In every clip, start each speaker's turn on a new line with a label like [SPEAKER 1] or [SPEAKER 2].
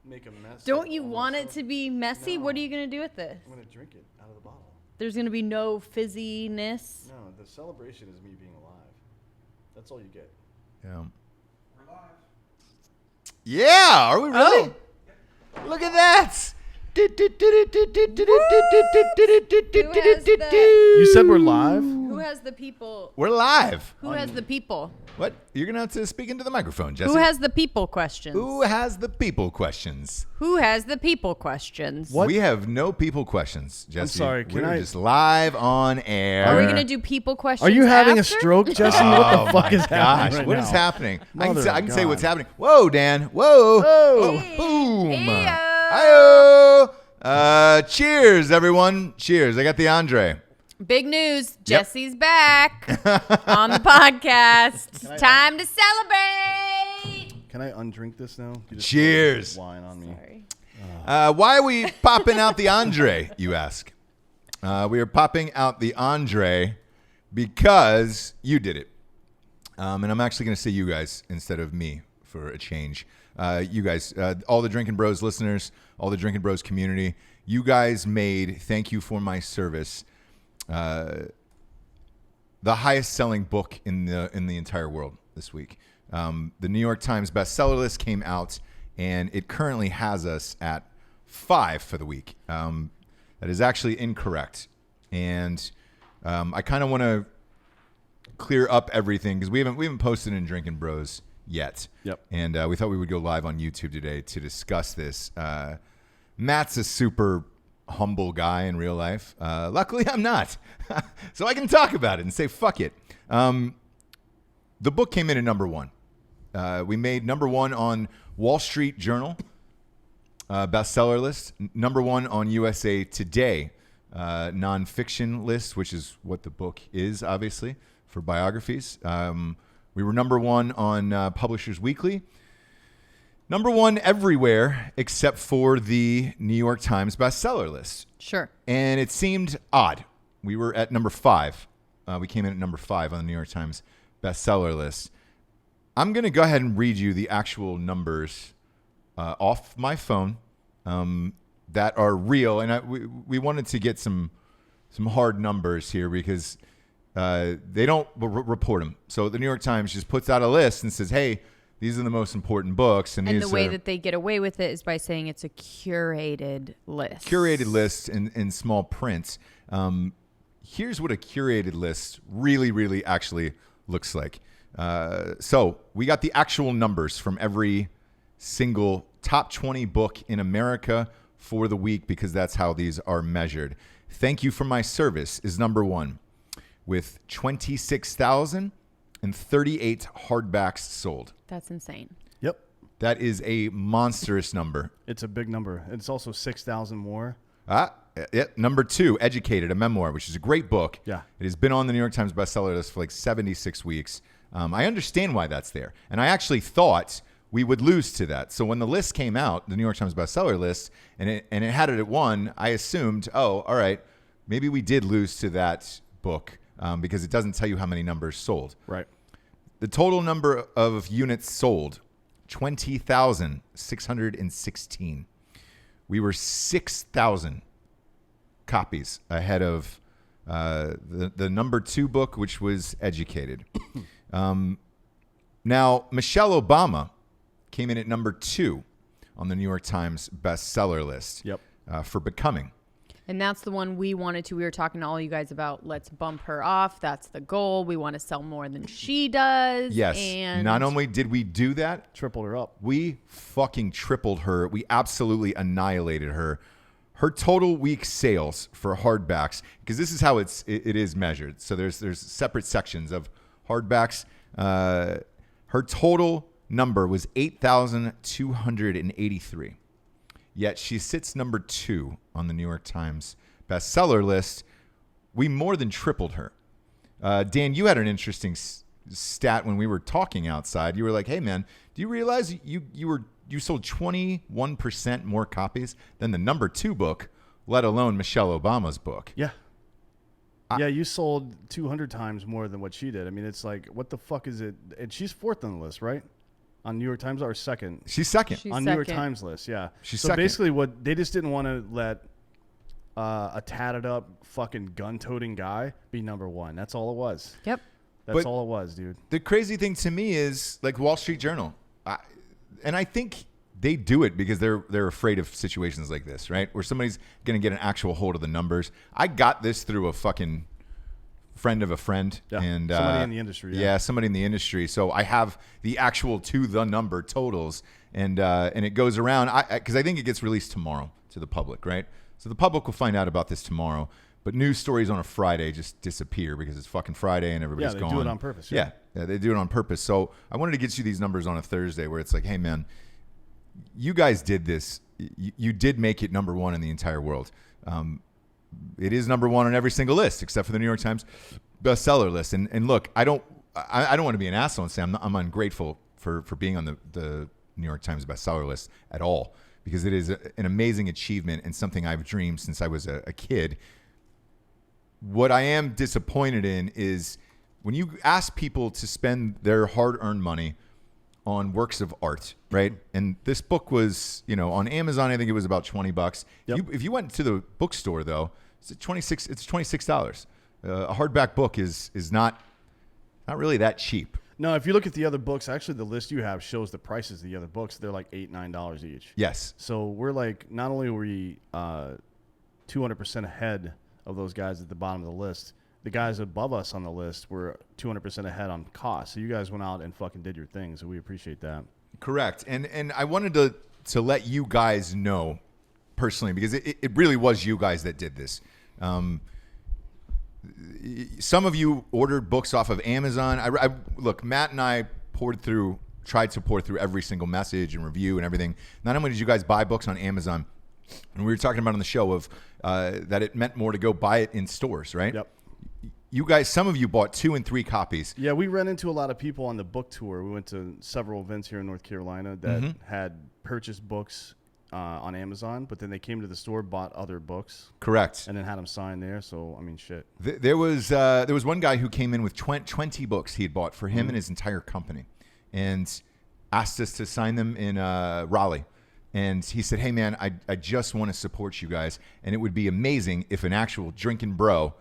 [SPEAKER 1] make a mess.
[SPEAKER 2] Don't you want it to be messy?
[SPEAKER 1] No.
[SPEAKER 2] What are you going to do with this?
[SPEAKER 1] I'm going to drink it out of the bottle.
[SPEAKER 2] There's going to be no fizziness.
[SPEAKER 1] No, the celebration is me being alive. That's all you get.
[SPEAKER 3] Yeah. We're live. Yeah, are we really?
[SPEAKER 2] Oh.
[SPEAKER 3] Look at that.
[SPEAKER 2] You
[SPEAKER 1] You said we're live?
[SPEAKER 2] Who has the people?
[SPEAKER 3] We're live.
[SPEAKER 2] Who has the people?
[SPEAKER 3] What? You're going to have to speak into the microphone, Jesse.
[SPEAKER 2] Who has the people questions?
[SPEAKER 3] Who has the people questions?
[SPEAKER 2] Who has the people questions?
[SPEAKER 1] What?
[SPEAKER 3] We have no people questions, Jesse.
[SPEAKER 1] I'm sorry, can
[SPEAKER 3] We're
[SPEAKER 1] I-
[SPEAKER 3] just live on air.
[SPEAKER 2] Are we going to do people questions
[SPEAKER 1] Are you having a
[SPEAKER 2] after?
[SPEAKER 1] stroke, Jesse? What the fuck is happening
[SPEAKER 3] Gosh,
[SPEAKER 1] right
[SPEAKER 3] what
[SPEAKER 1] now?
[SPEAKER 3] is happening? I
[SPEAKER 1] Mother
[SPEAKER 3] can
[SPEAKER 1] of
[SPEAKER 3] say what's
[SPEAKER 1] God.
[SPEAKER 3] happening. Whoa, Dan. Whoa.
[SPEAKER 1] Whoa.
[SPEAKER 2] Hey.
[SPEAKER 3] Boom.
[SPEAKER 2] Heyo.
[SPEAKER 3] Hiyo. Cheers, everyone. Cheers. I got the Andre.
[SPEAKER 2] Big news. Jesse's back on the podcast. Time to celebrate.
[SPEAKER 1] Can I undrink this now? You just
[SPEAKER 3] Cheers.
[SPEAKER 1] spilled Wine on me.
[SPEAKER 2] Sorry.
[SPEAKER 3] Why are we popping out the Andre, you ask? We are popping out the Andre because you did it. And I'm actually going to say you guys instead of me for a change. You guys, all the Drinkin' Bros listeners, all the Drinkin' Bros community, you guys made Thank You for My Service the highest selling book in the entire world this week. The New York Times bestseller list came out, and it currently has us at 5 for the week. That is actually incorrect. And I kind of want to clear up everything because we haven't posted in Drinkin' Bros yet.
[SPEAKER 1] Yep.
[SPEAKER 3] And we thought we would go live on YouTube today to discuss this. Matt's a super humble guy in real life. Luckily, I'm not. So I can talk about it and say, fuck it. The book came in at number 1. We made number 1 on Wall Street Journal bestseller list, number 1 on USA Today nonfiction list, which is what the book is, obviously, for biographies. We were number 1 on Publishers Weekly. Number 1 everywhere except for the New York Times bestseller list.
[SPEAKER 2] Sure.
[SPEAKER 3] And it seemed odd. We were at number 5. We came in at number 5 on the New York Times bestseller list. I'm going to go ahead and read you the actual numbers off my phone that are real. And we wanted to get some hard numbers here because they don't report them. So the New York Times just puts out a list and says, hey, these are the most important books. And
[SPEAKER 2] the way that they get away with it is by saying it's a curated list.
[SPEAKER 3] Curated list in small print. Here's what a curated list really, really actually looks like. So we got the actual numbers from every single top 20 book in America for the week because that's how these are measured. Thank You for My Service is number 1 with 26,038 hardbacks sold.
[SPEAKER 2] That's insane.
[SPEAKER 1] Yep.
[SPEAKER 3] That is a monstrous number.
[SPEAKER 1] It's a big number. It's also 6,000 more.
[SPEAKER 3] Number 2, Educated, a memoir, which is a great book.
[SPEAKER 1] Yeah.
[SPEAKER 3] It has been on the New York Times bestseller list for like 76 weeks. I understand why that's there. And I actually thought we would lose to that. So when the list came out, the New York Times bestseller list, and it had it at 1, I assumed, oh, all right, maybe we did lose to that book because it doesn't tell you how many numbers sold.
[SPEAKER 1] Right.
[SPEAKER 3] The total number of units sold, 20,616. We were 6,000 copies ahead of the number 2 book, which was Educated. Now, Michelle Obama came in at number 2 on the New York Times bestseller list.
[SPEAKER 1] Yep.
[SPEAKER 3] For Becoming.
[SPEAKER 2] And that's the one we wanted to. We were talking to all you guys about, let's bump her off. That's the goal. We want to sell more than she does.
[SPEAKER 3] Yes.
[SPEAKER 2] And
[SPEAKER 3] Not only did we do that,
[SPEAKER 1] Tripled her up.
[SPEAKER 3] we fucking tripled her. We absolutely annihilated her. Her total week sales for hardbacks, because this is how it is measured. So there's separate sections of hardbacks. Her total number was 8,283. Yet she sits number 2 on the New York Times bestseller list. We more than tripled her. Dan, you had an interesting stat when we were talking outside. You were like, hey, man, do you realize you sold 21% more copies than the number 2 book, let alone Michelle Obama's book?
[SPEAKER 1] Yeah. Yeah, you sold 200 times more than what she did. I mean, it's like, what the fuck is it? And she's 4th on the list, right? On New York Times or second?
[SPEAKER 3] She's second.
[SPEAKER 1] On New York Times list, yeah.
[SPEAKER 3] She's
[SPEAKER 1] so
[SPEAKER 3] second.
[SPEAKER 1] basically what they just didn't want to let a tatted up fucking gun-toting guy be number one. That's all it was.
[SPEAKER 2] Yep.
[SPEAKER 1] That's all it was, dude.
[SPEAKER 3] The crazy thing to me is like Wall Street Journal. And I think they do it because they're afraid of situations like this, right? Where somebody's going to get an actual hold of the numbers. I got this through a fucking friend of a friend.
[SPEAKER 1] Yeah.
[SPEAKER 3] And
[SPEAKER 1] somebody in the industry.
[SPEAKER 3] Yeah, somebody in the industry. So I have the actual to the number totals. And it goes around because I think it gets released tomorrow to the public, right? So the public will find out about this tomorrow. But news stories on a Friday just disappear because it's fucking Friday and everybody's gone.
[SPEAKER 1] Yeah, they do it on purpose.
[SPEAKER 3] Yeah, they do it on purpose. So I wanted to get you these numbers on a Thursday where it's like, hey, man, you guys did this. You did make it number one in the entire world. It is number one on every single list except for the New York Times bestseller list. And look, I don't want to be an asshole and say I'm ungrateful for being on the New York Times bestseller list at all, because it is an amazing achievement and something I've dreamed since I was a kid. What I am disappointed in is when you ask people to spend their hard-earned money on works of art, right? And this book was, on Amazon, I think it was about $20.
[SPEAKER 1] Yep.
[SPEAKER 3] If you went to the bookstore, though, it's $26. A hardback book is not really that cheap.
[SPEAKER 1] No, if you look at the other books, actually the list you have shows the prices of the other books. They're like $8, $9 each.
[SPEAKER 3] Yes.
[SPEAKER 1] So we're like, not only were we 200% ahead of those guys at the bottom of the list, the guys above us on the list were 200% ahead on cost. So you guys went out and fucking did your thing. So we appreciate that. Correct.
[SPEAKER 3] And I wanted to let you guys know personally, because it really was you guys that did this. Some of you ordered books off of Amazon. Look, Matt and I tried to pour through every single message and review and everything. Not only did you guys buy books on Amazon, and we were talking about on the show of that it meant more to go buy it in stores, right?
[SPEAKER 1] Yep.
[SPEAKER 3] You guys, some of you bought 2 and 3 copies.
[SPEAKER 1] Yeah, we ran into a lot of people on the book tour. We went to several events here in North Carolina that had purchased books on Amazon, but then they came to the store, bought other books.
[SPEAKER 3] Correct.
[SPEAKER 1] And then had them signed there. So, I mean, shit.
[SPEAKER 3] There was one guy who came in with 20 books he had bought for him and his entire company and asked us to sign them in Raleigh. And he said, hey, man, I just want to support you guys. And it would be amazing if an actual Drinkin bro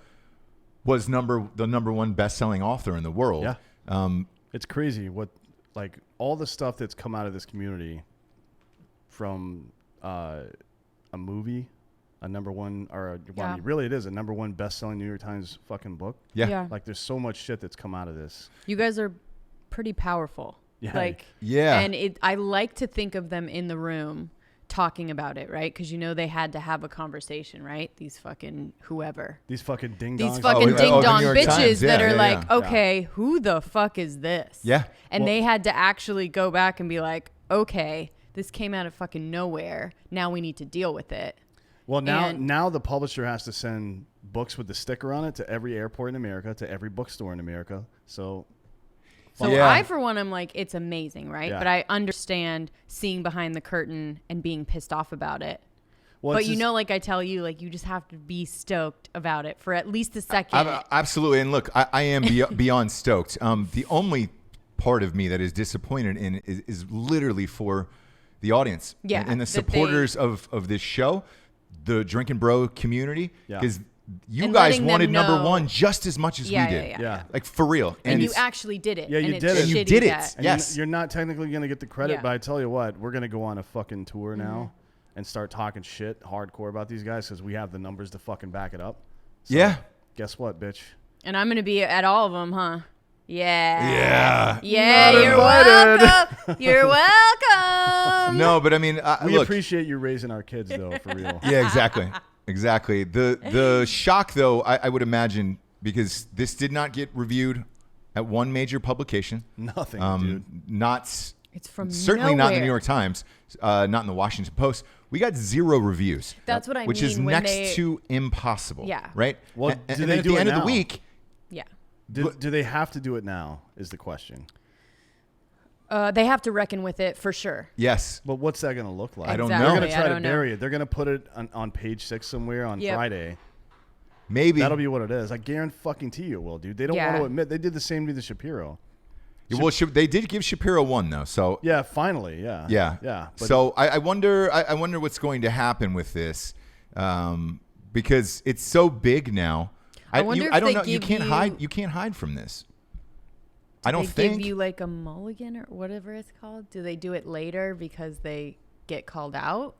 [SPEAKER 3] was the number one best-selling author in the world.
[SPEAKER 1] Yeah. It's crazy what, like, all the stuff that's come out of this community from a movie, a number one, I mean, really it is a number one best-selling New York Times fucking book.
[SPEAKER 3] Yeah.
[SPEAKER 1] Like, there's so much shit that's come out of this.
[SPEAKER 2] You guys are pretty powerful.
[SPEAKER 1] Yeah.
[SPEAKER 2] And I like to think of them in the room talking about it, right? Because they had to have a conversation, right? These fucking whoever.
[SPEAKER 1] These fucking ding-dongs.
[SPEAKER 2] These fucking ding-dong bitches that are like,
[SPEAKER 3] yeah.
[SPEAKER 2] okay, who the fuck is this?
[SPEAKER 3] Yeah.
[SPEAKER 2] And they had to actually go back and be like, okay, this came out of fucking nowhere. Now we need to deal with it.
[SPEAKER 1] Well, now the publisher has to send books with the sticker on it to every airport in America, to every bookstore in America. So
[SPEAKER 2] I, for one, am like, it's amazing, right?
[SPEAKER 1] Yeah.
[SPEAKER 2] But I understand seeing behind the curtain and being pissed off about it.
[SPEAKER 1] Well,
[SPEAKER 2] but like I tell you, like you just have to be stoked about it for at least a second.
[SPEAKER 3] Absolutely. And look, I am beyond stoked. The only part of me that is disappointed in is literally for the audience and the supporters of this show, the Drinkin Bro community, because you guys wanted number one just as much as we did.
[SPEAKER 1] Yeah.
[SPEAKER 3] Like, for real.
[SPEAKER 2] And you actually did it.
[SPEAKER 1] Yeah, you did it.
[SPEAKER 2] And
[SPEAKER 3] you did it.
[SPEAKER 1] And
[SPEAKER 3] yes.
[SPEAKER 1] You're not technically going to get the credit, but I tell you what, we're going to go on a fucking tour now and start talking shit hardcore about these guys because we have the numbers to fucking back it up. So, guess what, bitch?
[SPEAKER 2] And I'm going to be at all of them, huh?
[SPEAKER 3] Yeah.
[SPEAKER 2] You're welcome. You're welcome.
[SPEAKER 3] No, but I mean,
[SPEAKER 1] we appreciate you raising our kids, though, for real.
[SPEAKER 3] Yeah, exactly. The shock, though, I would imagine, because this did not get reviewed at one major publication.
[SPEAKER 1] Nothing, dude.
[SPEAKER 2] It's from
[SPEAKER 3] certainly
[SPEAKER 2] nowhere.
[SPEAKER 3] not in the New York Times, not in the Washington Post. We got 0 reviews.
[SPEAKER 2] That's what I mean.
[SPEAKER 3] Which is next to impossible.
[SPEAKER 2] Yeah.
[SPEAKER 3] Right?
[SPEAKER 1] Well,
[SPEAKER 3] and
[SPEAKER 1] do they
[SPEAKER 3] at
[SPEAKER 1] do
[SPEAKER 3] the
[SPEAKER 1] it
[SPEAKER 3] end of
[SPEAKER 1] now?
[SPEAKER 3] the week.
[SPEAKER 2] Yeah.
[SPEAKER 1] Do they have to do it now is the question.
[SPEAKER 2] They have to reckon with it for sure.
[SPEAKER 3] Yes.
[SPEAKER 1] But what's that going to look like?
[SPEAKER 3] I don't
[SPEAKER 1] They're
[SPEAKER 3] know.
[SPEAKER 1] going to try to bury it. They're going to put it on page 6 somewhere on Friday.
[SPEAKER 3] Maybe.
[SPEAKER 1] That'll be what it is. I guarantee you it will, dude. They don't want to admit. They did the same to the Shapiro.
[SPEAKER 3] Well, they did give Shapiro 1 though, so
[SPEAKER 1] Yeah, finally, yeah.
[SPEAKER 3] yeah.
[SPEAKER 1] Yeah. But
[SPEAKER 3] So I wonder what's going to happen with this, because it's so big now.
[SPEAKER 2] I wonder if
[SPEAKER 3] I don't
[SPEAKER 2] they
[SPEAKER 3] know. You
[SPEAKER 2] give
[SPEAKER 3] can't
[SPEAKER 2] you-
[SPEAKER 3] hide. You can't hide from this. I don't
[SPEAKER 2] They
[SPEAKER 3] think.
[SPEAKER 2] give you like a mulligan or whatever it's called. Do they do it later because they get called out?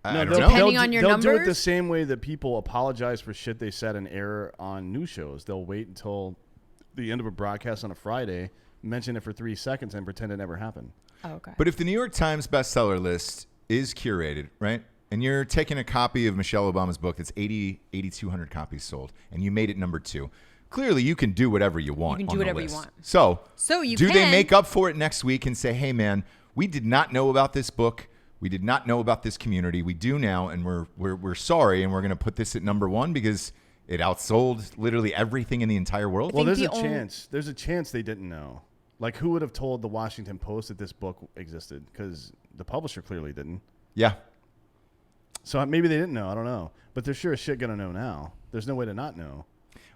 [SPEAKER 3] I don't
[SPEAKER 1] they'll-
[SPEAKER 3] know.
[SPEAKER 2] Depending
[SPEAKER 1] they'll
[SPEAKER 2] on
[SPEAKER 1] do-
[SPEAKER 2] your
[SPEAKER 1] they'll do it the
[SPEAKER 2] numbers?
[SPEAKER 1] same way that people apologize for shit they said in error on news shows. They'll wait until the end of a broadcast on a Friday, mention it for 3 seconds, and pretend it never happened.
[SPEAKER 2] Oh, okay.
[SPEAKER 3] But if the New York Times bestseller list is curated, right, and you're taking a copy of Michelle Obama's book that's 8,200 copies sold, and you made it number 2, clearly you can do whatever you want.
[SPEAKER 2] You can do
[SPEAKER 3] on the
[SPEAKER 2] whatever you
[SPEAKER 3] list.
[SPEAKER 2] want.
[SPEAKER 3] So
[SPEAKER 2] you
[SPEAKER 3] do they
[SPEAKER 2] can-
[SPEAKER 3] make up for it next week and say, hey, man, we did not know about this book. We did not know about this community. We do now, and we're sorry, and we're going to put this at number 1 because it outsold literally everything in the entire world?
[SPEAKER 1] Well,
[SPEAKER 2] think
[SPEAKER 1] there's a
[SPEAKER 2] the only-
[SPEAKER 1] chance. There's a chance they didn't know. Like, who would have told the Washington Post that this book existed? Because the publisher clearly didn't.
[SPEAKER 3] Yeah.
[SPEAKER 1] So maybe they didn't know. I don't know. But they're sure as shit going to know now. There's no way to not know.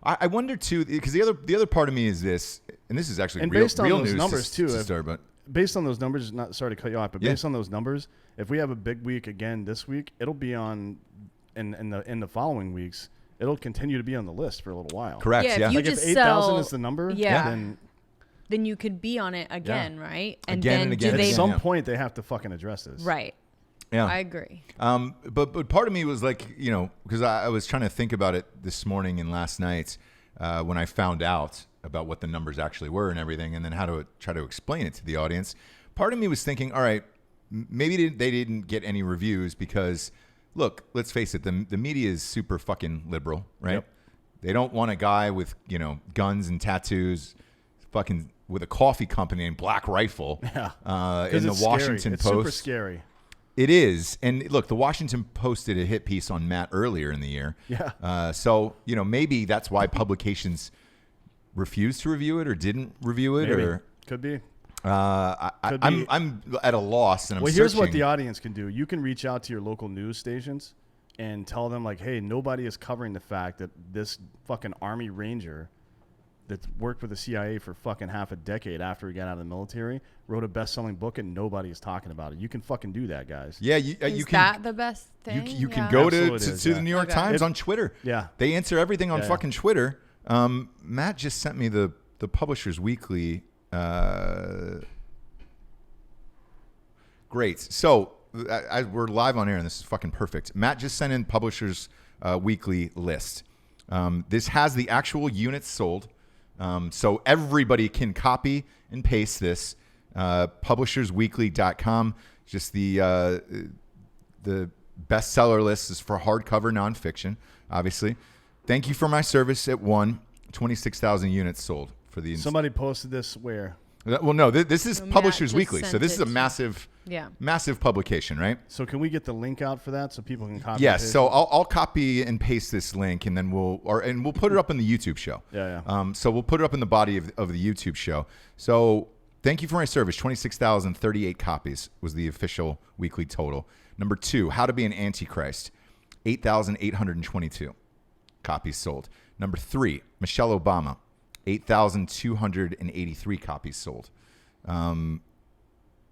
[SPEAKER 3] I wonder, too, because the other part of me is this, and this is actually
[SPEAKER 1] And
[SPEAKER 3] real,
[SPEAKER 1] based on
[SPEAKER 3] real
[SPEAKER 1] those
[SPEAKER 3] news
[SPEAKER 1] numbers,
[SPEAKER 3] to
[SPEAKER 1] too,
[SPEAKER 3] start, but
[SPEAKER 1] Based on those numbers, sorry to cut you off, but
[SPEAKER 3] Yeah.
[SPEAKER 1] based on those numbers, if we have a big week again this week, it'll be on in the following weeks. It'll continue to be on the list for a little while.
[SPEAKER 3] correct,
[SPEAKER 2] Yeah,
[SPEAKER 3] yeah.
[SPEAKER 2] if you
[SPEAKER 1] Like if
[SPEAKER 2] just
[SPEAKER 1] 8,000
[SPEAKER 2] sell-
[SPEAKER 1] is the number,
[SPEAKER 2] Yeah.
[SPEAKER 1] then
[SPEAKER 2] you could be on it again, right? And
[SPEAKER 3] Again
[SPEAKER 2] then
[SPEAKER 3] and again
[SPEAKER 2] do
[SPEAKER 3] and
[SPEAKER 2] they
[SPEAKER 1] at
[SPEAKER 3] again.
[SPEAKER 1] some
[SPEAKER 3] Yeah.
[SPEAKER 1] point they have to fucking address this.
[SPEAKER 2] right?
[SPEAKER 3] yeah.
[SPEAKER 2] I agree.
[SPEAKER 3] But part of me was like, because I was trying to think about it this morning and last night when I found out about what the numbers actually were and everything, and then how to try to explain it to the audience. Part of me was thinking, all right, maybe they didn't get any reviews because, look, let's face it, the media is super fucking liberal, right?
[SPEAKER 1] Yep.
[SPEAKER 3] They don't want a guy with, guns and tattoos, fucking with a coffee company and Black Rifle
[SPEAKER 1] Yeah.
[SPEAKER 3] in the
[SPEAKER 1] it's
[SPEAKER 3] Washington
[SPEAKER 1] scary. It's
[SPEAKER 3] Post.
[SPEAKER 1] super scary.
[SPEAKER 3] It is. And look, the Washington Post did a hit piece on Matt earlier in the year.
[SPEAKER 1] Yeah.
[SPEAKER 3] So, maybe that's why publications refused to review it or didn't review it.
[SPEAKER 1] Maybe.
[SPEAKER 3] Or
[SPEAKER 1] Could be.
[SPEAKER 3] I'm
[SPEAKER 1] be.
[SPEAKER 3] I'm at a loss and I'm
[SPEAKER 1] Well,
[SPEAKER 3] searching.
[SPEAKER 1] here's what the audience can do. You can reach out to your local news stations and tell them, like, hey, nobody is covering the fact that this fucking Army Ranger that worked with the CIA for fucking half a decade after he got out of the military wrote a best-selling book and nobody is talking about it. You can fucking do that, guys.
[SPEAKER 3] Yeah,
[SPEAKER 2] Is
[SPEAKER 3] you can.
[SPEAKER 2] that the best thing?
[SPEAKER 3] You can
[SPEAKER 2] Yeah.
[SPEAKER 3] go
[SPEAKER 1] Absolutely
[SPEAKER 3] to
[SPEAKER 1] is,
[SPEAKER 3] the
[SPEAKER 1] yeah.
[SPEAKER 3] New York
[SPEAKER 2] Okay.
[SPEAKER 3] Times on Twitter.
[SPEAKER 1] Yeah.
[SPEAKER 3] They answer everything on
[SPEAKER 1] Yeah.
[SPEAKER 3] fucking Twitter. Matt just sent me the Publishers Weekly. Great. So we're live on air, and this is fucking perfect. Matt just sent in Publishers Weekly list. This has the actual units sold, so everybody can copy and paste this. Publishersweekly.com. Just the bestseller list is for hardcover nonfiction, obviously. Thank you for my service at 26,000 units sold for the.
[SPEAKER 1] Somebody posted this where?
[SPEAKER 3] Well, no, this is
[SPEAKER 2] So Matt
[SPEAKER 3] Publishers
[SPEAKER 2] just
[SPEAKER 3] Weekly, so
[SPEAKER 2] sent
[SPEAKER 3] this is
[SPEAKER 2] it
[SPEAKER 3] a
[SPEAKER 2] to-
[SPEAKER 3] massive,
[SPEAKER 2] Yeah.
[SPEAKER 3] massive publication, right?
[SPEAKER 1] So can we get the link out for that so people can copy?
[SPEAKER 3] Yes.
[SPEAKER 1] and paste
[SPEAKER 3] So
[SPEAKER 1] it?
[SPEAKER 3] I'll copy and paste this link, and then we'll put it up in the YouTube show.
[SPEAKER 1] Yeah.
[SPEAKER 3] So we'll put it up in the body of the YouTube show. So thank you for my service. 26,038 copies was the official weekly total. Number 2, How to Be an Antichrist. 8,822 copies sold. Number 3, Michelle Obama. 8,283 copies sold. I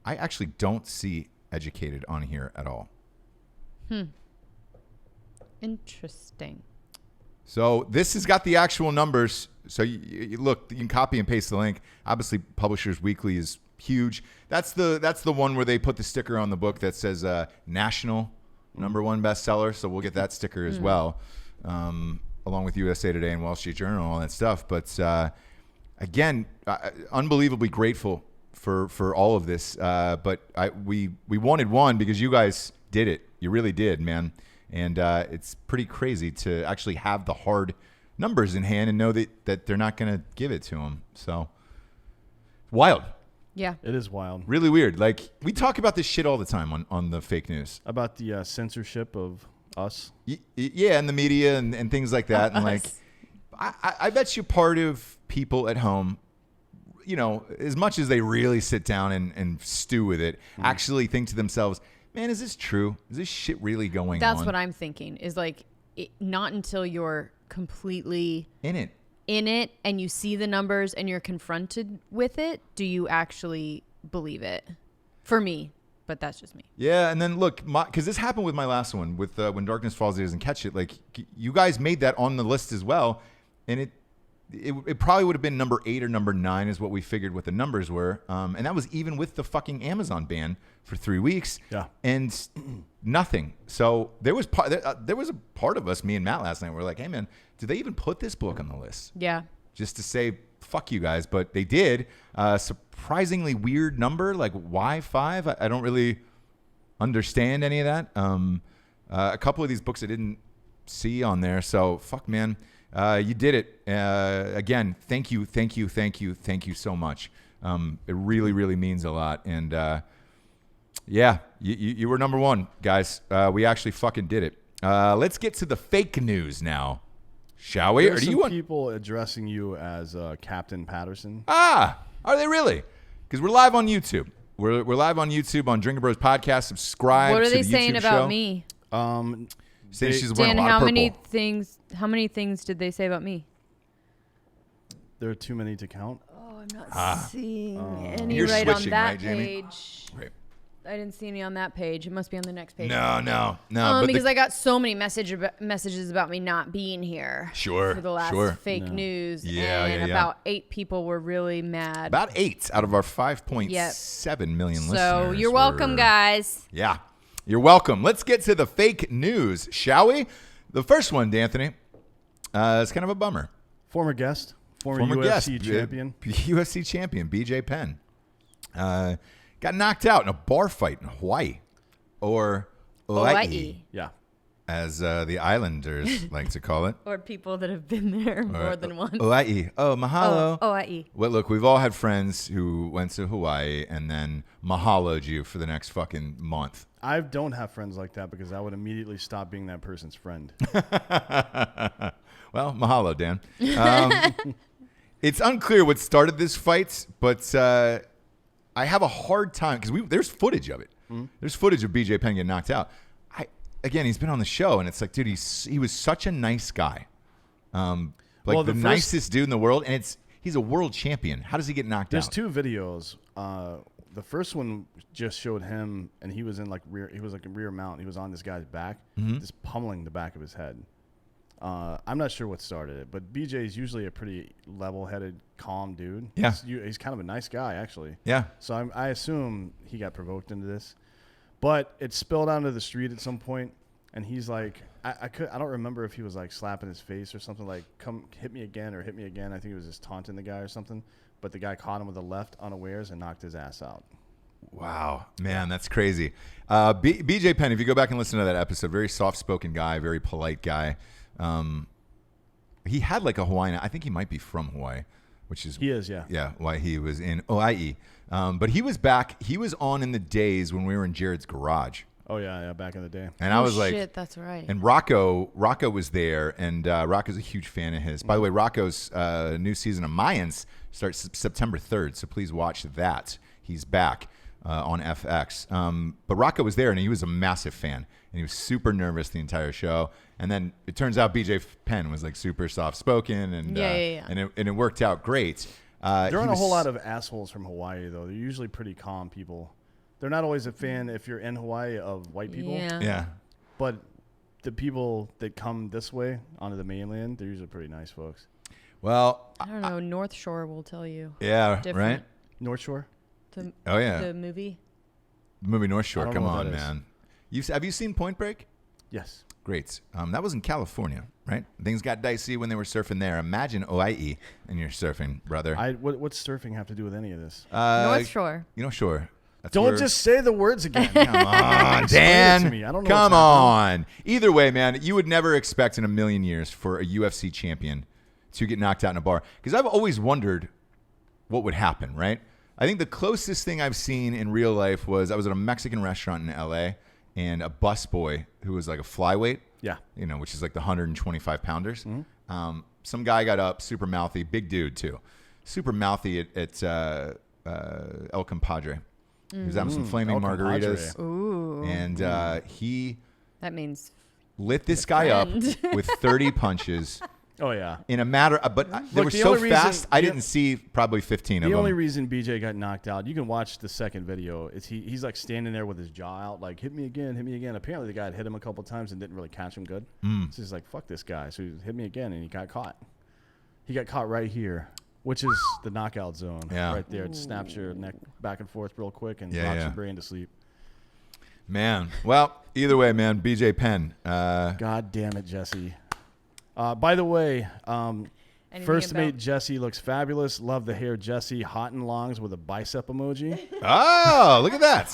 [SPEAKER 3] actually don't see Educated on here at all.
[SPEAKER 2] Interesting.
[SPEAKER 3] So this has got the actual numbers. So you look, you can copy and paste the link. Obviously, Publishers Weekly is huge. That's the one where they put the sticker on the book that says national #1 bestseller. So we'll get that sticker as well, along with USA Today and Wall Street Journal and all that stuff. But again, unbelievably grateful for all of this. But we wanted one because you guys did it. You really did, man. And it's pretty crazy to actually have the hard numbers in hand and know that they're not going to give it to them. So wild.
[SPEAKER 2] Yeah.
[SPEAKER 1] It is wild.
[SPEAKER 3] Really weird. Like, we talk about this shit all the time on the fake news.
[SPEAKER 1] About the censorship of us.
[SPEAKER 3] Yeah, and the media and things like that. And like,
[SPEAKER 2] Us.
[SPEAKER 3] I bet you part of people at home, as much as they really sit down and stew with it, actually think to themselves, man, is this true? Is this shit really going on?
[SPEAKER 2] That's what I'm thinking is like not until you're completely
[SPEAKER 3] in it.
[SPEAKER 2] in it and you see the numbers and you're confronted with it, do you actually believe it? For me, but that's just me.
[SPEAKER 3] Yeah, and then look, because this happened with my last one, with When Darkness Falls, He Doesn't Catch It. Like, you guys made that on the list as well, and it probably would have been number 8 or number 9 is what we figured what the numbers were, and that was even with the fucking Amazon ban for 3 weeks.
[SPEAKER 1] Yeah,
[SPEAKER 3] and nothing. So there was a part of us, me and Matt last night, were like, hey man, did they even put this book on the list?
[SPEAKER 2] Yeah. Just
[SPEAKER 3] to say fuck you guys, but they did. Surprisingly weird number, like why 5? I don't really understand any of that. A couple of these books I didn't see on there, so fuck man, you did it. Again, thank you so much. It really means a lot, and yeah, you were number 1, guys. We actually fucking did it. Let's get to the fake news now. Shall we?
[SPEAKER 1] There's some people addressing you as Captain Patterson.
[SPEAKER 3] Ah, are they really? Because we're live on YouTube. We're live on YouTube on Drinkin Bros Podcast. Subscribe.
[SPEAKER 2] What are
[SPEAKER 3] to
[SPEAKER 2] they
[SPEAKER 3] the
[SPEAKER 2] saying
[SPEAKER 3] YouTube
[SPEAKER 2] about
[SPEAKER 3] show.
[SPEAKER 2] me?
[SPEAKER 3] Saying she's wearing
[SPEAKER 2] Dan,
[SPEAKER 3] a lot of purple.
[SPEAKER 2] how many things did they say about me?
[SPEAKER 1] There are too many to count.
[SPEAKER 2] Oh, I'm not seeing any
[SPEAKER 3] You're
[SPEAKER 2] right on
[SPEAKER 3] switching,
[SPEAKER 2] that
[SPEAKER 3] right, Jamie?
[SPEAKER 2] page.
[SPEAKER 3] Right.
[SPEAKER 2] I didn't see any on that page. It must be on the next page.
[SPEAKER 3] No. But
[SPEAKER 2] Because I got so many messages about me not being here.
[SPEAKER 3] Sure,
[SPEAKER 2] For the last
[SPEAKER 3] sure.
[SPEAKER 2] fake news.
[SPEAKER 3] Yeah,
[SPEAKER 2] and
[SPEAKER 3] yeah.
[SPEAKER 2] about 8 people were really mad.
[SPEAKER 3] About 8 out of our 5.7 million listeners.
[SPEAKER 2] So you're welcome, guys.
[SPEAKER 3] Yeah, you're welcome. Let's get to the fake news, shall we? The first one, D'Anthony, is kind of a bummer.
[SPEAKER 1] Former guest, former UFC champion.
[SPEAKER 3] UFC champion, BJ Penn. Got knocked out in a bar fight in Hawaii. Or Hawaii.
[SPEAKER 1] Yeah.
[SPEAKER 3] As the Islanders like to call it.
[SPEAKER 2] Or people that have been there more than once.
[SPEAKER 3] Hawaii. Oh, mahalo.
[SPEAKER 2] Hawaii.
[SPEAKER 3] Well, look, we've all had friends who went to Hawaii and then mahaloed you for the next fucking month.
[SPEAKER 1] I don't have friends like that because I would immediately stop being that person's friend.
[SPEAKER 3] Well, mahalo, Dan. It's unclear what started this fight, but I have a hard time because there's footage of it. Mm-hmm. There's footage of BJ Penn getting knocked out. Again, he's been on the show, and it's like, dude, he was such a nice guy, the nicest dude in the world, and he's a world champion. How does he get knocked out?
[SPEAKER 1] There's 2 videos. The first one just showed him, and he was in he was like a rear mount. He was on this guy's back, just pummeling the back of his head. I'm not sure what started it, but BJ is usually a pretty level-headed, calm dude.
[SPEAKER 3] Yeah.
[SPEAKER 1] He's kind of a nice guy, actually.
[SPEAKER 3] Yeah.
[SPEAKER 1] So I assume he got provoked into this. But it spilled out into the street at some point, and he's like, I don't remember if he was like slapping his face or something, like, come hit me again or hit me again. I think he was just taunting the guy or something. But the guy caught him with a left unawares and knocked his ass out.
[SPEAKER 3] Wow, man, that's crazy. BJ Penn, if you go back and listen to that episode, very soft-spoken guy, very polite guy. He had like a Hawaiian. I think he might be from Hawaii, which is
[SPEAKER 1] he is, yeah.
[SPEAKER 3] Yeah, why he was in Hawaii. But he was back. He was on in the days when we were in Jared's garage.
[SPEAKER 1] Oh yeah, back in the day.
[SPEAKER 3] And I was like,
[SPEAKER 2] shit, that's right.
[SPEAKER 3] And Rocco was there, and Rocco's a huge fan of his. By the way, Rocco's new season of Mayans starts September 3rd, so please watch that. He's back on FX. But Rocco was there, and he was a massive fan, and he was super nervous the entire show. And then it turns out BJ Penn was like super soft-spoken, and and it worked out great.
[SPEAKER 1] There aren't a whole lot of assholes from Hawaii, though. They're usually pretty calm people. They're not always a fan, if you're in Hawaii, of white people.
[SPEAKER 3] Yeah.
[SPEAKER 1] But the people that come this way onto the mainland, they're usually pretty nice folks.
[SPEAKER 3] Well,
[SPEAKER 2] I don't know. North Shore will tell you.
[SPEAKER 3] Yeah,
[SPEAKER 2] Different.
[SPEAKER 3] right?
[SPEAKER 1] North Shore?
[SPEAKER 3] The movie? The movie North Shore. Come on, man. Have you seen Point Break?
[SPEAKER 1] Yes.
[SPEAKER 3] Great. That was in California, right? Things got dicey when they were surfing there. Imagine Hawaii and you're surfing, brother.
[SPEAKER 1] What's surfing have to do with any of this?
[SPEAKER 2] North Shore.
[SPEAKER 3] Shore.
[SPEAKER 1] Don't just say the words again.
[SPEAKER 3] Come on, Dan.
[SPEAKER 1] To me. I don't know.
[SPEAKER 3] Come on. Either way, man, you would never expect in a million years for a UFC champion to get knocked out in a bar. Because I've always wondered what would happen, right? I think the closest thing I've seen in real life was I was at a Mexican restaurant in L.A., and a busboy who was like a flyweight, which is like the 125 pounders. Mm-hmm. Some guy got up, super mouthy, big dude too, super mouthy at El Compadre. He was having some flaming margaritas, and he
[SPEAKER 2] that means
[SPEAKER 3] lit this guy up with 30 punches
[SPEAKER 1] Oh yeah.
[SPEAKER 3] in a matter of, but they
[SPEAKER 1] Look,
[SPEAKER 3] were
[SPEAKER 1] the
[SPEAKER 3] so
[SPEAKER 1] only
[SPEAKER 3] fast,
[SPEAKER 1] reason-
[SPEAKER 3] I
[SPEAKER 1] the-
[SPEAKER 3] didn't see probably 15 of
[SPEAKER 1] The
[SPEAKER 3] them.
[SPEAKER 1] only reason BJ got knocked out, you can watch the second video. He's like standing there with his jaw out, like hit me again, hit me again. Apparently the guy had hit him a couple times and didn't really catch him good. So he's like, fuck this guy. So he hit me again and he got caught. He got caught right here, which is the knockout zone.
[SPEAKER 3] Yeah.
[SPEAKER 1] Right there. It snaps your neck back and forth real quick and
[SPEAKER 3] Yeah,
[SPEAKER 1] knocks
[SPEAKER 3] yeah.
[SPEAKER 1] your brain to sleep.
[SPEAKER 3] Man. Well, either way, man, BJ Penn.
[SPEAKER 1] God damn it, Jesse. By the way,
[SPEAKER 2] Anything
[SPEAKER 1] first
[SPEAKER 2] about-
[SPEAKER 1] mate Jesse looks fabulous. Love the hair, Jesse. Hot and longs with a bicep emoji.
[SPEAKER 3] Oh, look at that.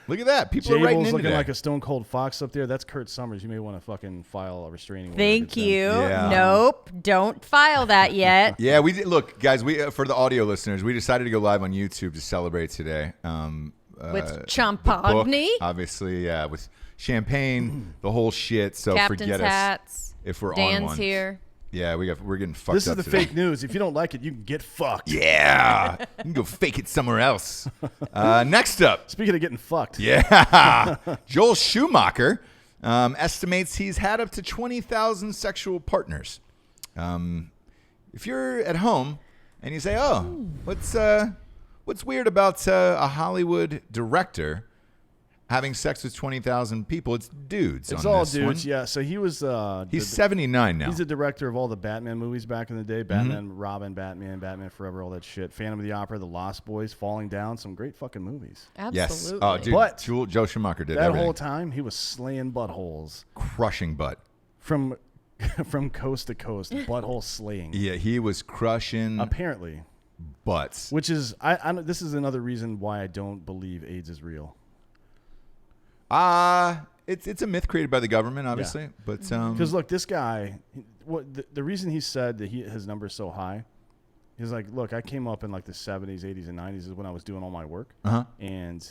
[SPEAKER 3] Look at that. People are writing
[SPEAKER 1] Jable's
[SPEAKER 3] in
[SPEAKER 1] looking
[SPEAKER 3] today.
[SPEAKER 1] like a stone cold fox up there. That's Kurt Summers. You may want to fucking file a restraining order
[SPEAKER 2] Thank
[SPEAKER 1] against him.
[SPEAKER 2] you.
[SPEAKER 3] Yeah.
[SPEAKER 2] Nope. Don't file that yet.
[SPEAKER 3] Yeah, we did. Look, guys, we for the audio listeners, we decided to go live on YouTube to celebrate today.
[SPEAKER 2] With
[SPEAKER 3] the book,
[SPEAKER 2] champagne,
[SPEAKER 3] obviously, yeah, with champagne, the whole shit. So
[SPEAKER 2] captain's
[SPEAKER 3] forget
[SPEAKER 2] hats.
[SPEAKER 3] us if we're on
[SPEAKER 2] Dan's
[SPEAKER 3] one.
[SPEAKER 2] here.
[SPEAKER 3] Yeah, we're getting fucked
[SPEAKER 1] This is
[SPEAKER 3] up
[SPEAKER 1] the
[SPEAKER 3] today.
[SPEAKER 1] fake news. If you don't like it, you can get fucked.
[SPEAKER 3] Yeah, you can go fake it somewhere else. Next up,
[SPEAKER 1] Speaking of getting fucked.
[SPEAKER 3] yeah, Joel Schumacher estimates he's had up to 20,000 sexual partners. If you're at home and you say, "Oh, what's weird about a Hollywood director having sex with 20,000 people?" It's dudes.
[SPEAKER 1] It's
[SPEAKER 3] on
[SPEAKER 1] all
[SPEAKER 3] this
[SPEAKER 1] dudes.
[SPEAKER 3] one.
[SPEAKER 1] Yeah. So he was.
[SPEAKER 3] He's 79 now.
[SPEAKER 1] He's the director of all the Batman movies back in the day.
[SPEAKER 3] Mm-hmm.
[SPEAKER 1] Batman, Robin, Batman Forever, all that shit. Phantom of the Opera, The Lost Boys, Falling Down. Some great fucking movies.
[SPEAKER 3] Yes.
[SPEAKER 2] Absolutely.
[SPEAKER 3] Oh, dude.
[SPEAKER 1] But
[SPEAKER 3] Joe Schumacher did
[SPEAKER 1] That
[SPEAKER 3] everything.
[SPEAKER 1] whole time, he was slaying buttholes
[SPEAKER 3] Crushing butt.
[SPEAKER 1] from coast to coast. Butthole slaying.
[SPEAKER 3] Yeah, he was crushing
[SPEAKER 1] Apparently.
[SPEAKER 3] butts.
[SPEAKER 1] Which is, this is another reason why I don't believe AIDS is real.
[SPEAKER 3] It's a myth created by the government, obviously. But
[SPEAKER 1] Because look, this guy, the reason he said that his number's so high, he's like, look, I came up in like the 70s, 80s, and 90s is when I was doing all my work.
[SPEAKER 3] Uh-huh.
[SPEAKER 1] And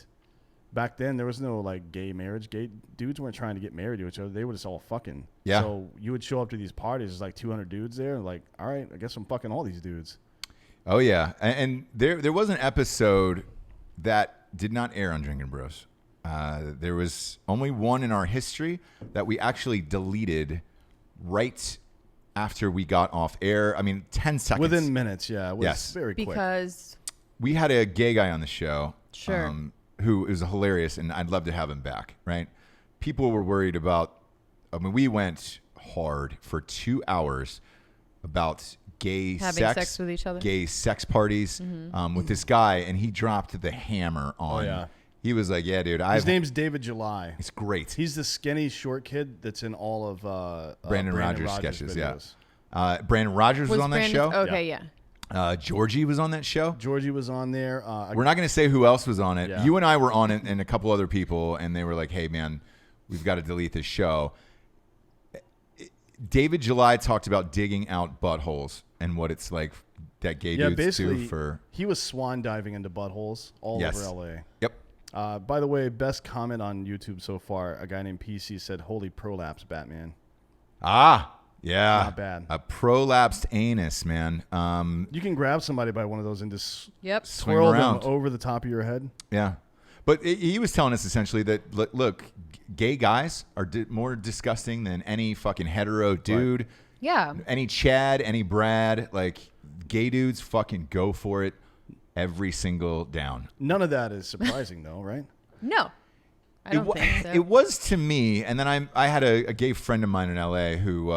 [SPEAKER 1] back then there was no like gay marriage. Gay dudes weren't trying to get married to each other. They were just all fucking.
[SPEAKER 3] Yeah.
[SPEAKER 1] So you would show up to these parties, there's like 200 dudes there. Like, all right, I guess I'm fucking all these dudes.
[SPEAKER 3] oh yeah, and there was an episode that did not air on Drinkin' Bros. There was only one in our history that we actually deleted right after we got off air. I mean, 10 seconds.
[SPEAKER 1] Within minutes, yeah. It was
[SPEAKER 3] Yes.
[SPEAKER 1] very quick.
[SPEAKER 2] Because
[SPEAKER 3] We had a gay guy on the show.
[SPEAKER 2] Sure.
[SPEAKER 3] Who is hilarious, and I'd love to have him back, right? People were worried about, I mean, we went hard for 2 hours about gay
[SPEAKER 2] Having sex with each other?
[SPEAKER 3] gay sex parties with this guy, and he dropped the hammer on.
[SPEAKER 1] Oh, yeah.
[SPEAKER 3] He was like, yeah, dude,
[SPEAKER 1] His name's David July.
[SPEAKER 3] it's great.
[SPEAKER 1] He's the skinny short kid that's in all of
[SPEAKER 3] Brandon Rogers sketches,
[SPEAKER 1] videos.
[SPEAKER 3] yeah. Brandon Rogers was on that
[SPEAKER 2] Brandon-
[SPEAKER 3] show.
[SPEAKER 2] Okay, yeah.
[SPEAKER 3] Georgie was on that show.
[SPEAKER 1] Georgie was on there.
[SPEAKER 3] We're not going to say who else was on it.
[SPEAKER 1] Yeah.
[SPEAKER 3] You and I were on it, and a couple other people, and they were like, "Hey, man, we've got to delete this show." David July talked about digging out buttholes and what it's like that gay
[SPEAKER 1] Yeah,
[SPEAKER 3] dudes
[SPEAKER 1] basically,
[SPEAKER 3] do for.
[SPEAKER 1] he was swan diving into buttholes all
[SPEAKER 3] Yes.
[SPEAKER 1] over LA.
[SPEAKER 3] Yep.
[SPEAKER 1] By the way, best comment on YouTube so far, a guy named PC said, "Holy prolapse, Batman."
[SPEAKER 3] Ah, yeah.
[SPEAKER 1] Not bad.
[SPEAKER 3] A prolapsed anus, man.
[SPEAKER 1] You can grab somebody by one of those and just
[SPEAKER 2] Yep.
[SPEAKER 3] Swing
[SPEAKER 1] swirl
[SPEAKER 3] around.
[SPEAKER 1] them over the top of your head.
[SPEAKER 3] Yeah. But he was telling us essentially that, look, gay guys are more disgusting than any fucking hetero dude.
[SPEAKER 2] Yeah.
[SPEAKER 3] Any Chad, any Brad, like gay dudes fucking go for it every single down.
[SPEAKER 1] None of that is surprising, though, right?
[SPEAKER 2] No. I don't think so.
[SPEAKER 3] It was to me, and then I had a gay friend of mine in LA who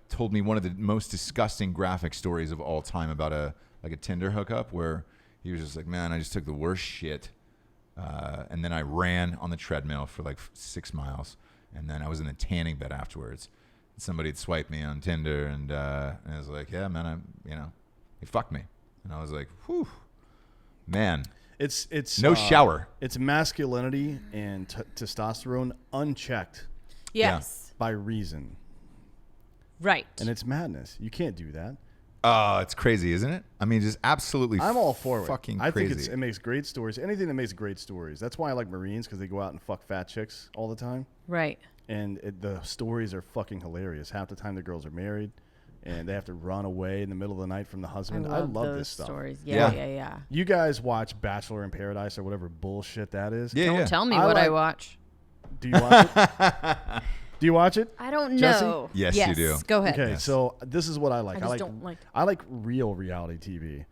[SPEAKER 3] told me one of the most disgusting graphic stories of all time about a Tinder hookup where he was just like, man, I just took the worst shit. And then I ran on the treadmill for like 6 miles, and then I was in a tanning bed afterwards. Somebody had swiped me on Tinder, and I was like, yeah, man, he fucked me. And I was like, whew, man.
[SPEAKER 1] It's
[SPEAKER 3] No shower.
[SPEAKER 1] It's masculinity and testosterone unchecked
[SPEAKER 2] Yes.
[SPEAKER 1] by reason,
[SPEAKER 2] Right.
[SPEAKER 1] and it's madness. You can't do that.
[SPEAKER 3] Oh, it's crazy, isn't it? I mean, just absolutely
[SPEAKER 1] I'm all for it.
[SPEAKER 3] fucking
[SPEAKER 1] I
[SPEAKER 3] crazy.
[SPEAKER 1] think it makes great stories. Anything that makes great stories. That's why I like Marines, because they go out and fuck fat chicks all the time,
[SPEAKER 2] Right.
[SPEAKER 1] and the stories are fucking hilarious. Half the time the girls are married, and they have to run away in the middle of the night from the husband. I love
[SPEAKER 2] those
[SPEAKER 1] this stuff.
[SPEAKER 2] stories.
[SPEAKER 3] Yeah.
[SPEAKER 2] Yeah.
[SPEAKER 1] You guys watch Bachelor in Paradise or whatever bullshit that is?
[SPEAKER 3] Yeah,
[SPEAKER 2] Don't
[SPEAKER 3] yeah.
[SPEAKER 2] tell me
[SPEAKER 1] I
[SPEAKER 2] what I
[SPEAKER 1] like-
[SPEAKER 2] watch.
[SPEAKER 1] Do you watch it? Do you watch it?
[SPEAKER 2] I don't
[SPEAKER 1] Jesse?
[SPEAKER 2] know.
[SPEAKER 3] Yes, you do.
[SPEAKER 2] Go ahead.
[SPEAKER 1] Okay,
[SPEAKER 3] Yes.
[SPEAKER 1] so this is what I like.
[SPEAKER 2] I just don't like.
[SPEAKER 1] I like real reality TV,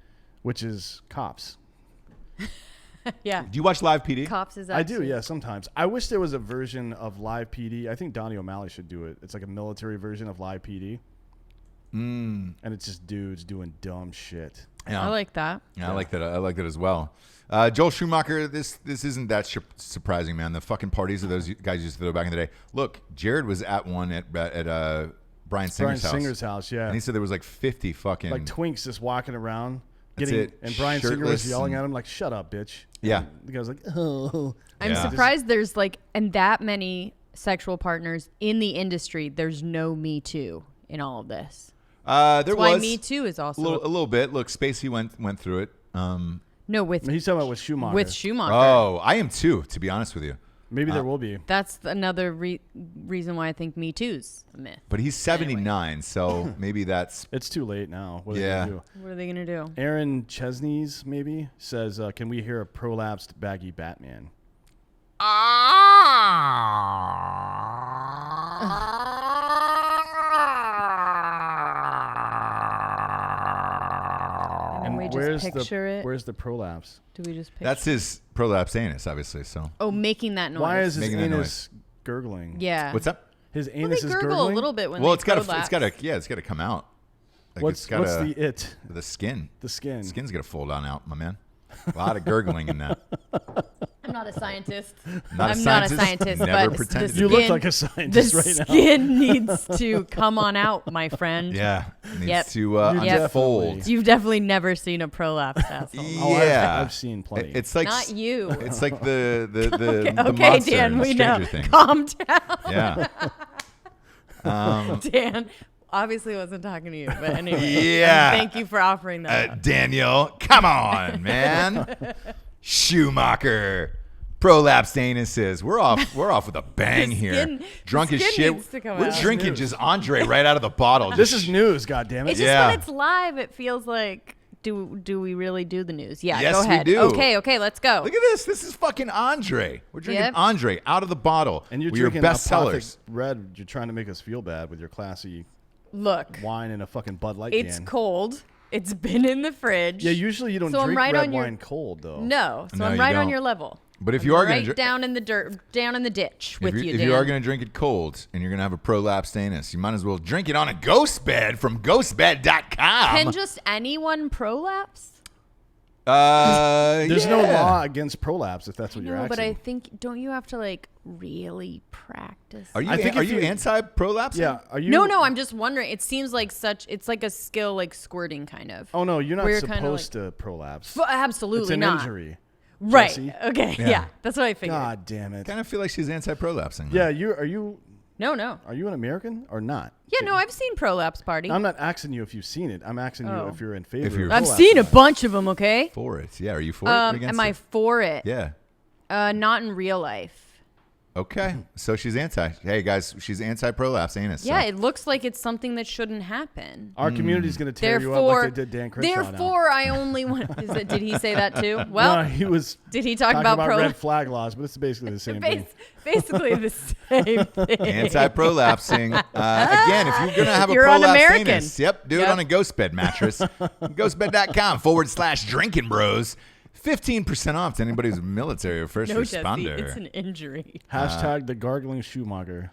[SPEAKER 1] which is Cops.
[SPEAKER 2] Yeah.
[SPEAKER 3] Do you watch Live PD?
[SPEAKER 2] Cops is
[SPEAKER 1] I do,
[SPEAKER 2] actually-
[SPEAKER 1] yeah, sometimes. I wish there was a version of Live PD. I think Donnie O'Malley should do it. It's like a military version of Live PD. And it's just dudes doing dumb shit.
[SPEAKER 3] Yeah.
[SPEAKER 2] I like that.
[SPEAKER 3] Yeah, I like that. I like that as well. Joel Schumacher, this isn't that surprising, man. The fucking parties of those guys used to throw back in the day. Look, Jared was at one at Brian Singer's house.
[SPEAKER 1] Singer's house, yeah.
[SPEAKER 3] And he said there was like 50 fucking...
[SPEAKER 1] Like twinks just walking around.
[SPEAKER 3] That's
[SPEAKER 1] Getting,
[SPEAKER 3] it.
[SPEAKER 1] and Brian Singer was
[SPEAKER 3] Shirtless
[SPEAKER 1] yelling
[SPEAKER 3] and-
[SPEAKER 1] at him like, shut up, bitch.
[SPEAKER 3] Yeah.
[SPEAKER 1] And the guy was like, oh.
[SPEAKER 2] I'm
[SPEAKER 3] Yeah.
[SPEAKER 2] surprised there's like, and that many sexual partners in the industry. There's no Me Too in all of this.
[SPEAKER 3] there
[SPEAKER 2] That's why
[SPEAKER 3] was
[SPEAKER 2] Me Too is also
[SPEAKER 3] a little bit. Look, Spacey went through it.
[SPEAKER 2] no with
[SPEAKER 1] He's talking about with Schumacher.
[SPEAKER 2] with Schumacher.
[SPEAKER 3] Oh, I am too, to be honest with you.
[SPEAKER 1] Maybe there will be.
[SPEAKER 2] That's another reason why I think Me Too's a myth.
[SPEAKER 3] But he's 79, so maybe that's...
[SPEAKER 1] It's too late now. What are
[SPEAKER 3] Yeah.
[SPEAKER 1] they gonna do?
[SPEAKER 2] What are they gonna do?
[SPEAKER 1] Aaron Chesney's maybe says, can we hear a prolapsed baggy Batman?
[SPEAKER 2] And we
[SPEAKER 1] where's
[SPEAKER 2] just picture
[SPEAKER 1] the,
[SPEAKER 2] it.
[SPEAKER 1] Where's the prolapse?
[SPEAKER 2] Do we just picture?
[SPEAKER 3] That's his prolapse anus, obviously, so...
[SPEAKER 2] Oh, making that noise.
[SPEAKER 1] Why is his
[SPEAKER 3] Making that
[SPEAKER 1] anus gurgling?
[SPEAKER 2] Yeah.
[SPEAKER 3] What's up?
[SPEAKER 1] His
[SPEAKER 2] Well,
[SPEAKER 1] anus
[SPEAKER 2] they
[SPEAKER 1] is
[SPEAKER 2] gurgle
[SPEAKER 1] gurgling?
[SPEAKER 2] a little bit when
[SPEAKER 3] Well,
[SPEAKER 2] they
[SPEAKER 3] it's got
[SPEAKER 2] prolapse.
[SPEAKER 3] to come out. Like
[SPEAKER 1] What's
[SPEAKER 3] it's gotta,
[SPEAKER 1] the it?
[SPEAKER 3] the skin?
[SPEAKER 1] The skin.
[SPEAKER 3] Skin's got to fold on out, my man. A lot of gurgling in that.
[SPEAKER 2] I'm not a scientist.
[SPEAKER 3] Not a
[SPEAKER 2] I'm not a
[SPEAKER 3] scientist.
[SPEAKER 2] scientist,
[SPEAKER 3] Never
[SPEAKER 2] but
[SPEAKER 3] pretended
[SPEAKER 2] the
[SPEAKER 3] to
[SPEAKER 1] You
[SPEAKER 3] be.
[SPEAKER 1] look
[SPEAKER 2] skin-
[SPEAKER 1] like a
[SPEAKER 2] The
[SPEAKER 1] scientist right now.
[SPEAKER 2] skin needs to come on out, my friend.
[SPEAKER 3] Yeah, it needs
[SPEAKER 2] Yep.
[SPEAKER 3] to
[SPEAKER 1] Yep.
[SPEAKER 3] unfold.
[SPEAKER 2] You've definitely never seen a prolapse asshole.
[SPEAKER 1] Oh,
[SPEAKER 3] Yeah,
[SPEAKER 1] I've seen plenty.
[SPEAKER 3] It's like
[SPEAKER 2] Not you.
[SPEAKER 3] It's like the
[SPEAKER 2] Okay,
[SPEAKER 3] the
[SPEAKER 2] okay,
[SPEAKER 3] monster
[SPEAKER 2] Dan,
[SPEAKER 3] in
[SPEAKER 2] we
[SPEAKER 3] Stranger
[SPEAKER 2] know.
[SPEAKER 3] Things.
[SPEAKER 2] Calm down.
[SPEAKER 3] Yeah.
[SPEAKER 2] Dan, obviously wasn't talking to you, but anyway.
[SPEAKER 3] Yeah.
[SPEAKER 2] Thank you for offering that. up.
[SPEAKER 3] Daniel, come on, man. Schumacher. Prolapsed anuses. We're off with a bang
[SPEAKER 2] The
[SPEAKER 3] here.
[SPEAKER 2] skin-
[SPEAKER 3] Drunk
[SPEAKER 2] the
[SPEAKER 3] as
[SPEAKER 2] skin
[SPEAKER 3] shit.
[SPEAKER 2] needs to come
[SPEAKER 3] We're
[SPEAKER 2] out.
[SPEAKER 3] drinking just Andre right out of the bottle.
[SPEAKER 1] this
[SPEAKER 3] Just
[SPEAKER 1] is news, goddammit.
[SPEAKER 2] It's just
[SPEAKER 3] Yeah.
[SPEAKER 2] when it's live, it feels like, do we really do the news? Yeah,
[SPEAKER 3] Yes,
[SPEAKER 2] go
[SPEAKER 3] we
[SPEAKER 2] ahead.
[SPEAKER 3] do.
[SPEAKER 2] Okay, let's go.
[SPEAKER 3] Look at this. This is fucking Andre. We're drinking
[SPEAKER 2] Yep.
[SPEAKER 3] Andre out of the bottle.
[SPEAKER 1] And you're
[SPEAKER 3] We're your
[SPEAKER 1] drinking
[SPEAKER 3] best
[SPEAKER 1] Apothic
[SPEAKER 3] sellers.
[SPEAKER 1] Red. You're trying to make us feel bad with your classy
[SPEAKER 2] Look,
[SPEAKER 1] wine in a fucking Bud Light
[SPEAKER 2] it's
[SPEAKER 1] can.
[SPEAKER 2] cold. It's been in the fridge.
[SPEAKER 1] Yeah, usually you don't
[SPEAKER 2] So I'm
[SPEAKER 1] drink
[SPEAKER 2] right
[SPEAKER 1] red
[SPEAKER 2] on your-
[SPEAKER 1] wine cold, though.
[SPEAKER 2] No, so
[SPEAKER 3] No,
[SPEAKER 2] I'm
[SPEAKER 3] you
[SPEAKER 2] right on
[SPEAKER 3] don't.
[SPEAKER 2] your level.
[SPEAKER 3] But if
[SPEAKER 2] I'm
[SPEAKER 3] you are
[SPEAKER 2] right
[SPEAKER 3] gonna dr-
[SPEAKER 2] down in the dirt, down in the ditch with
[SPEAKER 3] if
[SPEAKER 2] you,
[SPEAKER 3] if
[SPEAKER 2] Dan.
[SPEAKER 3] you are going to drink it cold and you're going to have a prolapsed anus, you might as well drink it on a ghost bed from ghostbed.com.
[SPEAKER 2] Can just anyone prolapse?
[SPEAKER 1] There's no
[SPEAKER 3] yeah.
[SPEAKER 1] law against prolapse if that's what you're
[SPEAKER 2] No, but
[SPEAKER 1] asking.
[SPEAKER 2] I think don't you have to like really practice?
[SPEAKER 3] Are you
[SPEAKER 1] I think
[SPEAKER 3] are
[SPEAKER 1] if
[SPEAKER 3] you
[SPEAKER 1] you-
[SPEAKER 3] anti-prolapse?
[SPEAKER 1] Yeah, are you?
[SPEAKER 2] No, I'm just wondering. It seems like it's like a skill like squirting kind of.
[SPEAKER 1] Oh no, you're not
[SPEAKER 2] Where you're kinda
[SPEAKER 1] supposed to prolapse.
[SPEAKER 2] Absolutely
[SPEAKER 1] It's an
[SPEAKER 2] not.
[SPEAKER 1] injury.
[SPEAKER 2] Right.
[SPEAKER 1] Jesse.
[SPEAKER 2] Okay.
[SPEAKER 3] Yeah.
[SPEAKER 2] Yeah. That's what I figured.
[SPEAKER 1] God damn it.
[SPEAKER 3] kind of feel like she's anti-prolapsing.
[SPEAKER 1] Yeah, are you
[SPEAKER 2] No.
[SPEAKER 1] an American or not?
[SPEAKER 2] Yeah, no, I've seen prolapse party.
[SPEAKER 1] I'm not asking you if you've seen it. I'm asking you
[SPEAKER 2] Oh.
[SPEAKER 1] if you're in favor.
[SPEAKER 3] If you're-
[SPEAKER 1] of
[SPEAKER 2] I've
[SPEAKER 1] prolapse
[SPEAKER 2] seen
[SPEAKER 1] or
[SPEAKER 2] a
[SPEAKER 1] not.
[SPEAKER 2] bunch of them. Okay.
[SPEAKER 3] For it. Yeah. Are you for it or against
[SPEAKER 2] Am I
[SPEAKER 3] it?
[SPEAKER 2] for it?
[SPEAKER 3] Yeah.
[SPEAKER 2] Not in real life.
[SPEAKER 3] Okay. So she's anti. Hey guys, she's anti-prolapse anus.
[SPEAKER 2] Yeah,
[SPEAKER 3] So.
[SPEAKER 2] it looks like it's something that shouldn't happen.
[SPEAKER 1] Our community's going to tear you up
[SPEAKER 2] Therefore,
[SPEAKER 1] like they did Dan Crenshaw. now.
[SPEAKER 2] therefore, I only want. Did he say that too? Well,
[SPEAKER 1] no, he was
[SPEAKER 2] did he talk
[SPEAKER 1] talking
[SPEAKER 2] about
[SPEAKER 1] red flag laws, but it's basically the same thing.
[SPEAKER 2] basically the same thing.
[SPEAKER 3] Anti-prolapsing. Again, if you're gonna have
[SPEAKER 2] You're
[SPEAKER 3] a prolapse
[SPEAKER 2] un-American.
[SPEAKER 3] anus, yep, do it
[SPEAKER 2] Yep.
[SPEAKER 3] on a ghost bed mattress. ghostbed.com/Drinkin Bros. 15% off to anybody who's military or first
[SPEAKER 2] No, Jesse,
[SPEAKER 3] responder.
[SPEAKER 2] it's an injury.
[SPEAKER 1] Hashtag the gargling Schumacher.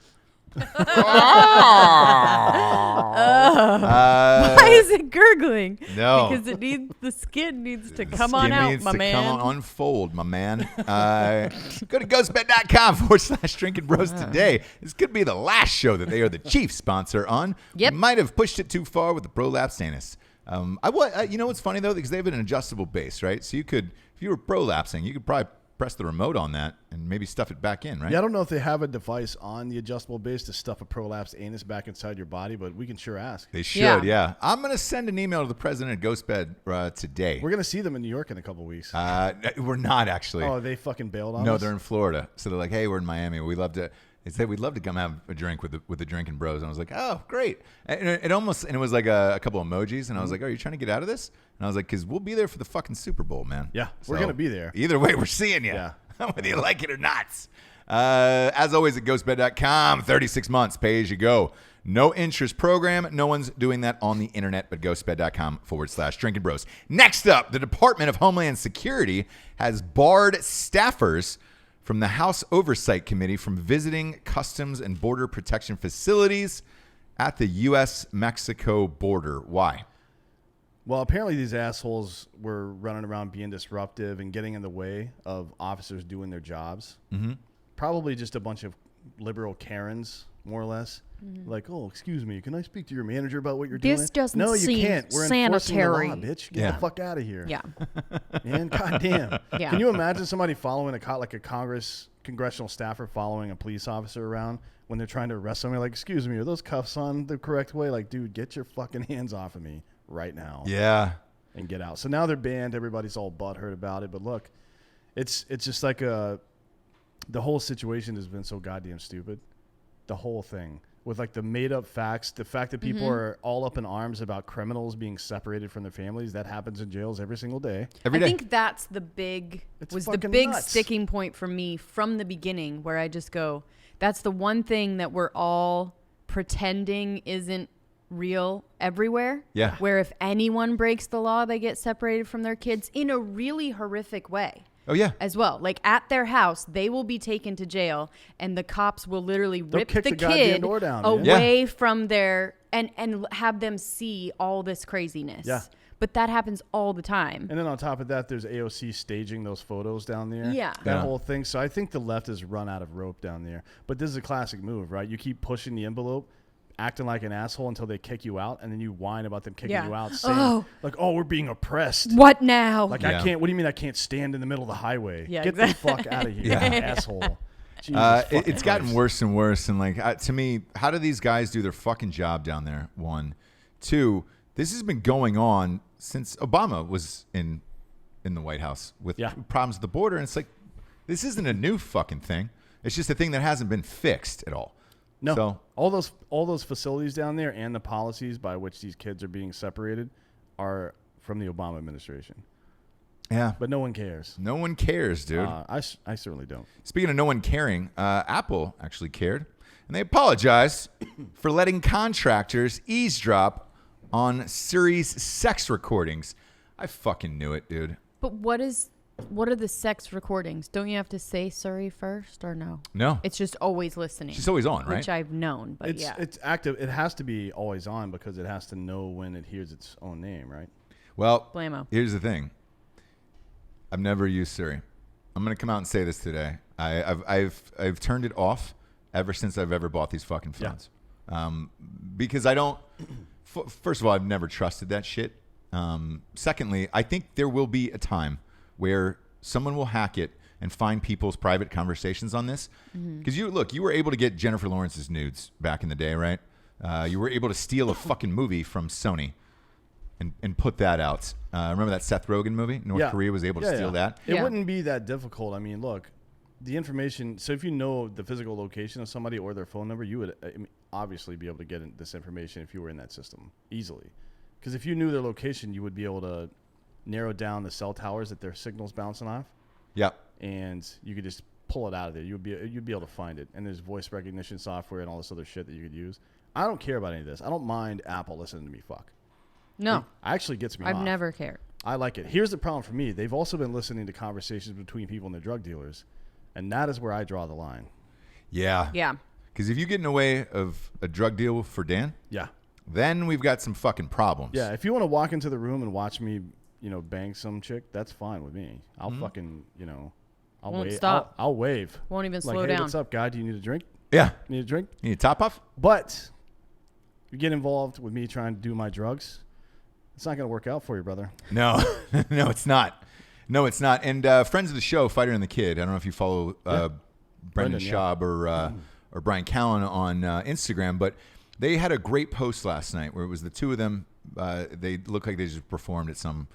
[SPEAKER 2] Why is it gurgling?
[SPEAKER 3] No.
[SPEAKER 2] Because the skin needs to
[SPEAKER 3] The
[SPEAKER 2] come on
[SPEAKER 3] skin
[SPEAKER 2] out,
[SPEAKER 3] needs
[SPEAKER 2] my
[SPEAKER 3] to
[SPEAKER 2] man.
[SPEAKER 3] Come on, unfold, my man. Go to ghostbed.com/Drinkin Bros today. This could be the last show that they are the chief sponsor on.
[SPEAKER 2] Yep.
[SPEAKER 3] We might have pushed it too far with the prolapse anus. You know what's funny though, because they have an adjustable base, right? So you could, if you were prolapsing, you could probably press the remote on that and maybe stuff it back in, right?
[SPEAKER 1] Yeah, I don't know if they have a device on the adjustable base to stuff a prolapsed anus back inside your body, but we can sure ask.
[SPEAKER 3] They should,
[SPEAKER 2] Yeah.
[SPEAKER 3] yeah. I'm going to send an email to the president of Ghostbed today.
[SPEAKER 1] We're going to see them in New York in a couple weeks.
[SPEAKER 3] We're not actually.
[SPEAKER 1] Oh, they fucking bailed on
[SPEAKER 3] No,
[SPEAKER 1] us?
[SPEAKER 3] they're in Florida. So they're like, hey, we're in Miami. They said we'd love to come have a drink with the Drinkin Bros. And I was like, oh, great. And it was like a couple emojis. And I was like, are you trying to get out of this? And I was like, because we'll be there for the fucking Super Bowl, man.
[SPEAKER 1] Yeah, we're
[SPEAKER 3] So
[SPEAKER 1] going to be there.
[SPEAKER 3] Either way, we're seeing you.
[SPEAKER 1] Yeah.
[SPEAKER 3] Whether you like it or not. As always, at ghostbed.com, 36 months, pay as you go. No interest program. No one's doing that on the internet, but ghostbed.com/Drinkin' Bros. Next up, the Department of Homeland Security has barred staffers from the House Oversight Committee from visiting Customs and Border Protection facilities at the U.S.-Mexico border. Why?
[SPEAKER 1] Well, apparently these assholes were running around being disruptive and getting in the way of officers doing their jobs. Mm-hmm. Probably just a bunch of liberal Karens, more or less. Mm-hmm. Like, oh, excuse me, can I speak to your manager about what you're doing?
[SPEAKER 2] This doesn't
[SPEAKER 1] no, you
[SPEAKER 2] seem
[SPEAKER 1] can't. We're
[SPEAKER 2] sanitary.
[SPEAKER 1] enforcing the law, bitch. Get the fuck out of here.
[SPEAKER 2] Yeah.
[SPEAKER 1] Man, goddamn.
[SPEAKER 2] Yeah.
[SPEAKER 1] Can you imagine somebody following like a congressional staffer following a police officer around when they're trying to arrest somebody? Like, excuse me, are those cuffs on the correct way? Like, dude, get your fucking hands off of me right now.
[SPEAKER 3] Yeah.
[SPEAKER 1] And get out. So now they're banned. Everybody's all butthurt about it. But look, it's just like the whole situation has been so goddamn stupid. The whole thing. With like the made up facts, the fact that people are all up in arms about criminals being separated from their families, that happens in jails every single day.
[SPEAKER 3] Every day.
[SPEAKER 2] I think that's the big
[SPEAKER 1] nuts.
[SPEAKER 2] sticking point for me from the beginning, where I just go, that's the one thing that we're all pretending isn't real everywhere.
[SPEAKER 3] Yeah.
[SPEAKER 2] Where if anyone breaks the law, they get separated from their kids in a really horrific way.
[SPEAKER 3] Oh, yeah.
[SPEAKER 2] As well. Like at their house, they will be taken to jail and the cops will literally rip
[SPEAKER 1] kick
[SPEAKER 2] the
[SPEAKER 1] the goddamn
[SPEAKER 2] kid
[SPEAKER 1] door down,
[SPEAKER 2] away from their and have them see all this craziness.
[SPEAKER 1] Yeah.
[SPEAKER 2] But that happens all the time.
[SPEAKER 1] And then on top of that, there's AOC staging those photos down there.
[SPEAKER 2] Yeah.
[SPEAKER 1] That whole thing. So I think the left has run out of rope down there. But this is a classic move, right? You keep pushing the envelope, acting like an asshole until they kick you out, and then you whine about them kicking you out, saying, we're being oppressed.
[SPEAKER 2] What now?
[SPEAKER 1] Like, I can't, what do you mean I can't stand in the middle of the highway?
[SPEAKER 2] Yeah,
[SPEAKER 1] Get the fuck out of here, asshole.
[SPEAKER 3] It's gotten worse and worse. And like, to me, how do these guys do their fucking job down there? One. Two, this has been going on since Obama was in the White House with problems at the border. And it's like, this isn't a new fucking thing. It's just a thing that hasn't been fixed at all.
[SPEAKER 1] No,
[SPEAKER 3] so,
[SPEAKER 1] all those facilities down there and the policies by which these kids are being separated are from the Obama administration.
[SPEAKER 3] Yeah.
[SPEAKER 1] But no one cares.
[SPEAKER 3] No one cares, dude.
[SPEAKER 1] I certainly don't.
[SPEAKER 3] Speaking of no one caring, Apple actually cared. And they apologized for letting contractors eavesdrop on Siri's sex recordings. I fucking knew it, dude.
[SPEAKER 2] But what are the sex recordings? Don't you have to say sorry first or no?
[SPEAKER 3] No.
[SPEAKER 2] It's just always listening.
[SPEAKER 3] She's always on, right?
[SPEAKER 2] Which I've known, but
[SPEAKER 1] it's active. It has to be always on because it has to know when it hears its own name, right?
[SPEAKER 3] Well,
[SPEAKER 2] Blammo.
[SPEAKER 3] Here's the thing. I've never used Siri. I'm going to come out and say this today. I've turned it off ever since I've ever bought these fucking phones. Because I don't, first of all, I've never trusted that shit. Secondly, I think there will be a time where someone will hack it and find people's private conversations on this. Because you were able to get Jennifer Lawrence's nudes back in the day, right? You were able to steal a fucking movie from Sony and put that out. Remember that Seth Rogen movie? North Korea was able to steal that.
[SPEAKER 1] It wouldn't be that difficult. I mean, look, the information. So if you know the physical location of somebody or their phone number, you would obviously be able to get this information if you were in that system easily. Because if you knew their location, you would be able to narrow down the cell towers that their signal's bouncing off.
[SPEAKER 3] Yeah.
[SPEAKER 1] And you could just pull it out of there. You'd be able to find it. And there's voice recognition software and all this other shit that you could use. I don't care about any of this. I don't mind Apple listening to me fuck.
[SPEAKER 2] No.
[SPEAKER 1] It actually gets me
[SPEAKER 2] I've
[SPEAKER 1] off.
[SPEAKER 2] never cared.
[SPEAKER 1] I like it. Here's the problem for me. They've also been listening to conversations between people and their drug dealers. And that is where I draw the line.
[SPEAKER 3] Yeah.
[SPEAKER 2] Yeah.
[SPEAKER 3] Because if you get in the way of a drug deal for Dan, then we've got some fucking problems.
[SPEAKER 1] Yeah. If you want to walk into the room and watch me, bang some chick, that's fine with me. I'll fucking, I'll
[SPEAKER 2] Won't
[SPEAKER 1] wave.
[SPEAKER 2] stop.
[SPEAKER 1] I'll wave.
[SPEAKER 2] Won't even
[SPEAKER 1] like,
[SPEAKER 2] slow
[SPEAKER 1] hey,
[SPEAKER 2] down.
[SPEAKER 1] What's up, guy? Do you need a drink?
[SPEAKER 3] Yeah.
[SPEAKER 1] Need a drink?
[SPEAKER 3] You need a top off?
[SPEAKER 1] But you get involved with me trying to do my drugs, it's not going to work out for you, brother.
[SPEAKER 3] No. No, it's not. No, it's not. And friends of the show, Fighter and the Kid, I don't know if you follow Brendan Schaub or Brian Callen on Instagram, but they had a great post last night where it was the two of them. They looked like they just performed at some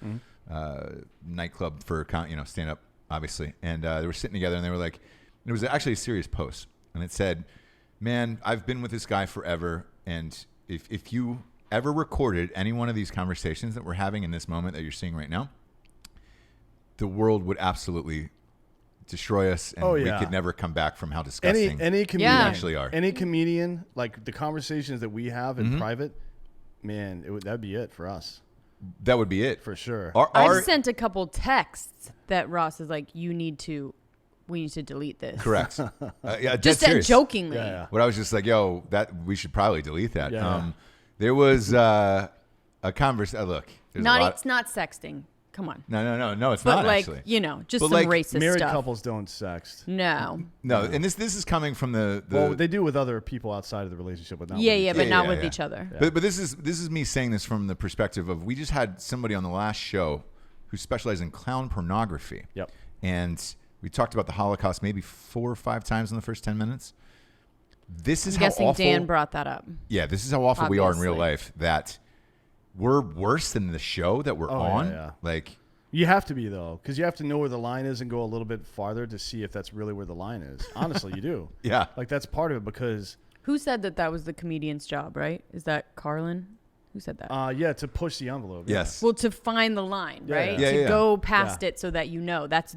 [SPEAKER 3] nightclub for stand-up, obviously. And they were sitting together, and they were like, it was actually a serious post. And it said, man, I've been with this guy forever, and if you ever recorded any one of these conversations that we're having in this moment that you're seeing right now, the world would absolutely destroy us, and we could never come back from how disgusting
[SPEAKER 1] any comedian
[SPEAKER 2] Yeah.
[SPEAKER 3] actually are.
[SPEAKER 1] Any comedian, like the conversations that we have in private, man, that'd be it for us.
[SPEAKER 3] That would be it
[SPEAKER 1] For sure.
[SPEAKER 2] I've sent a couple texts that Ross is like, we need to delete this.
[SPEAKER 3] correct. Yeah,
[SPEAKER 2] Just
[SPEAKER 3] dead serious.
[SPEAKER 2] jokingly.
[SPEAKER 1] Yeah.
[SPEAKER 3] What I was just like, yo, that we should probably delete that.
[SPEAKER 1] Yeah.
[SPEAKER 3] There was a conversation. Look, there's a lot.
[SPEAKER 2] It's not sexting. Come on.
[SPEAKER 3] No, it's
[SPEAKER 2] But
[SPEAKER 3] not
[SPEAKER 2] like,
[SPEAKER 3] actually.
[SPEAKER 2] just
[SPEAKER 3] But
[SPEAKER 2] some
[SPEAKER 3] like,
[SPEAKER 2] racist
[SPEAKER 1] Married
[SPEAKER 2] stuff.
[SPEAKER 1] couples don't sext.
[SPEAKER 2] No.
[SPEAKER 3] No, and this is coming from the
[SPEAKER 1] Well, they do with other people outside of the relationship, but not with
[SPEAKER 2] Yeah,
[SPEAKER 1] each
[SPEAKER 2] yeah,
[SPEAKER 1] other.
[SPEAKER 2] but not
[SPEAKER 3] yeah,
[SPEAKER 2] with
[SPEAKER 3] yeah.
[SPEAKER 2] each other.
[SPEAKER 3] But this is me saying this from the perspective of we just had somebody on the last show who specialized in clown pornography.
[SPEAKER 1] Yep.
[SPEAKER 3] And we talked about the Holocaust maybe 4 or 5 times in the first 10 minutes. This is
[SPEAKER 2] I'm
[SPEAKER 3] how
[SPEAKER 2] guessing
[SPEAKER 3] awful.
[SPEAKER 2] Dan brought that up.
[SPEAKER 3] Yeah, this is how awful we are in real
[SPEAKER 2] Obviously.
[SPEAKER 3] life. That we're worse than the show that we're on.
[SPEAKER 1] yeah.
[SPEAKER 3] Like,
[SPEAKER 1] You have to be, though, because you have to know where the line is and go a little bit farther to see if that's really where the line is. Honestly, you do.
[SPEAKER 3] yeah.
[SPEAKER 1] Like, that's part of it because,
[SPEAKER 2] Who said that was the comedian's job, right? Is that Carlin? Who said that?
[SPEAKER 1] to push the envelope.
[SPEAKER 3] Yes.
[SPEAKER 2] Well, to find the line,
[SPEAKER 1] Yeah,
[SPEAKER 2] right?
[SPEAKER 1] yeah.
[SPEAKER 3] Yeah,
[SPEAKER 2] to
[SPEAKER 3] yeah.
[SPEAKER 2] go past
[SPEAKER 1] Yeah.
[SPEAKER 2] it so that you know. That's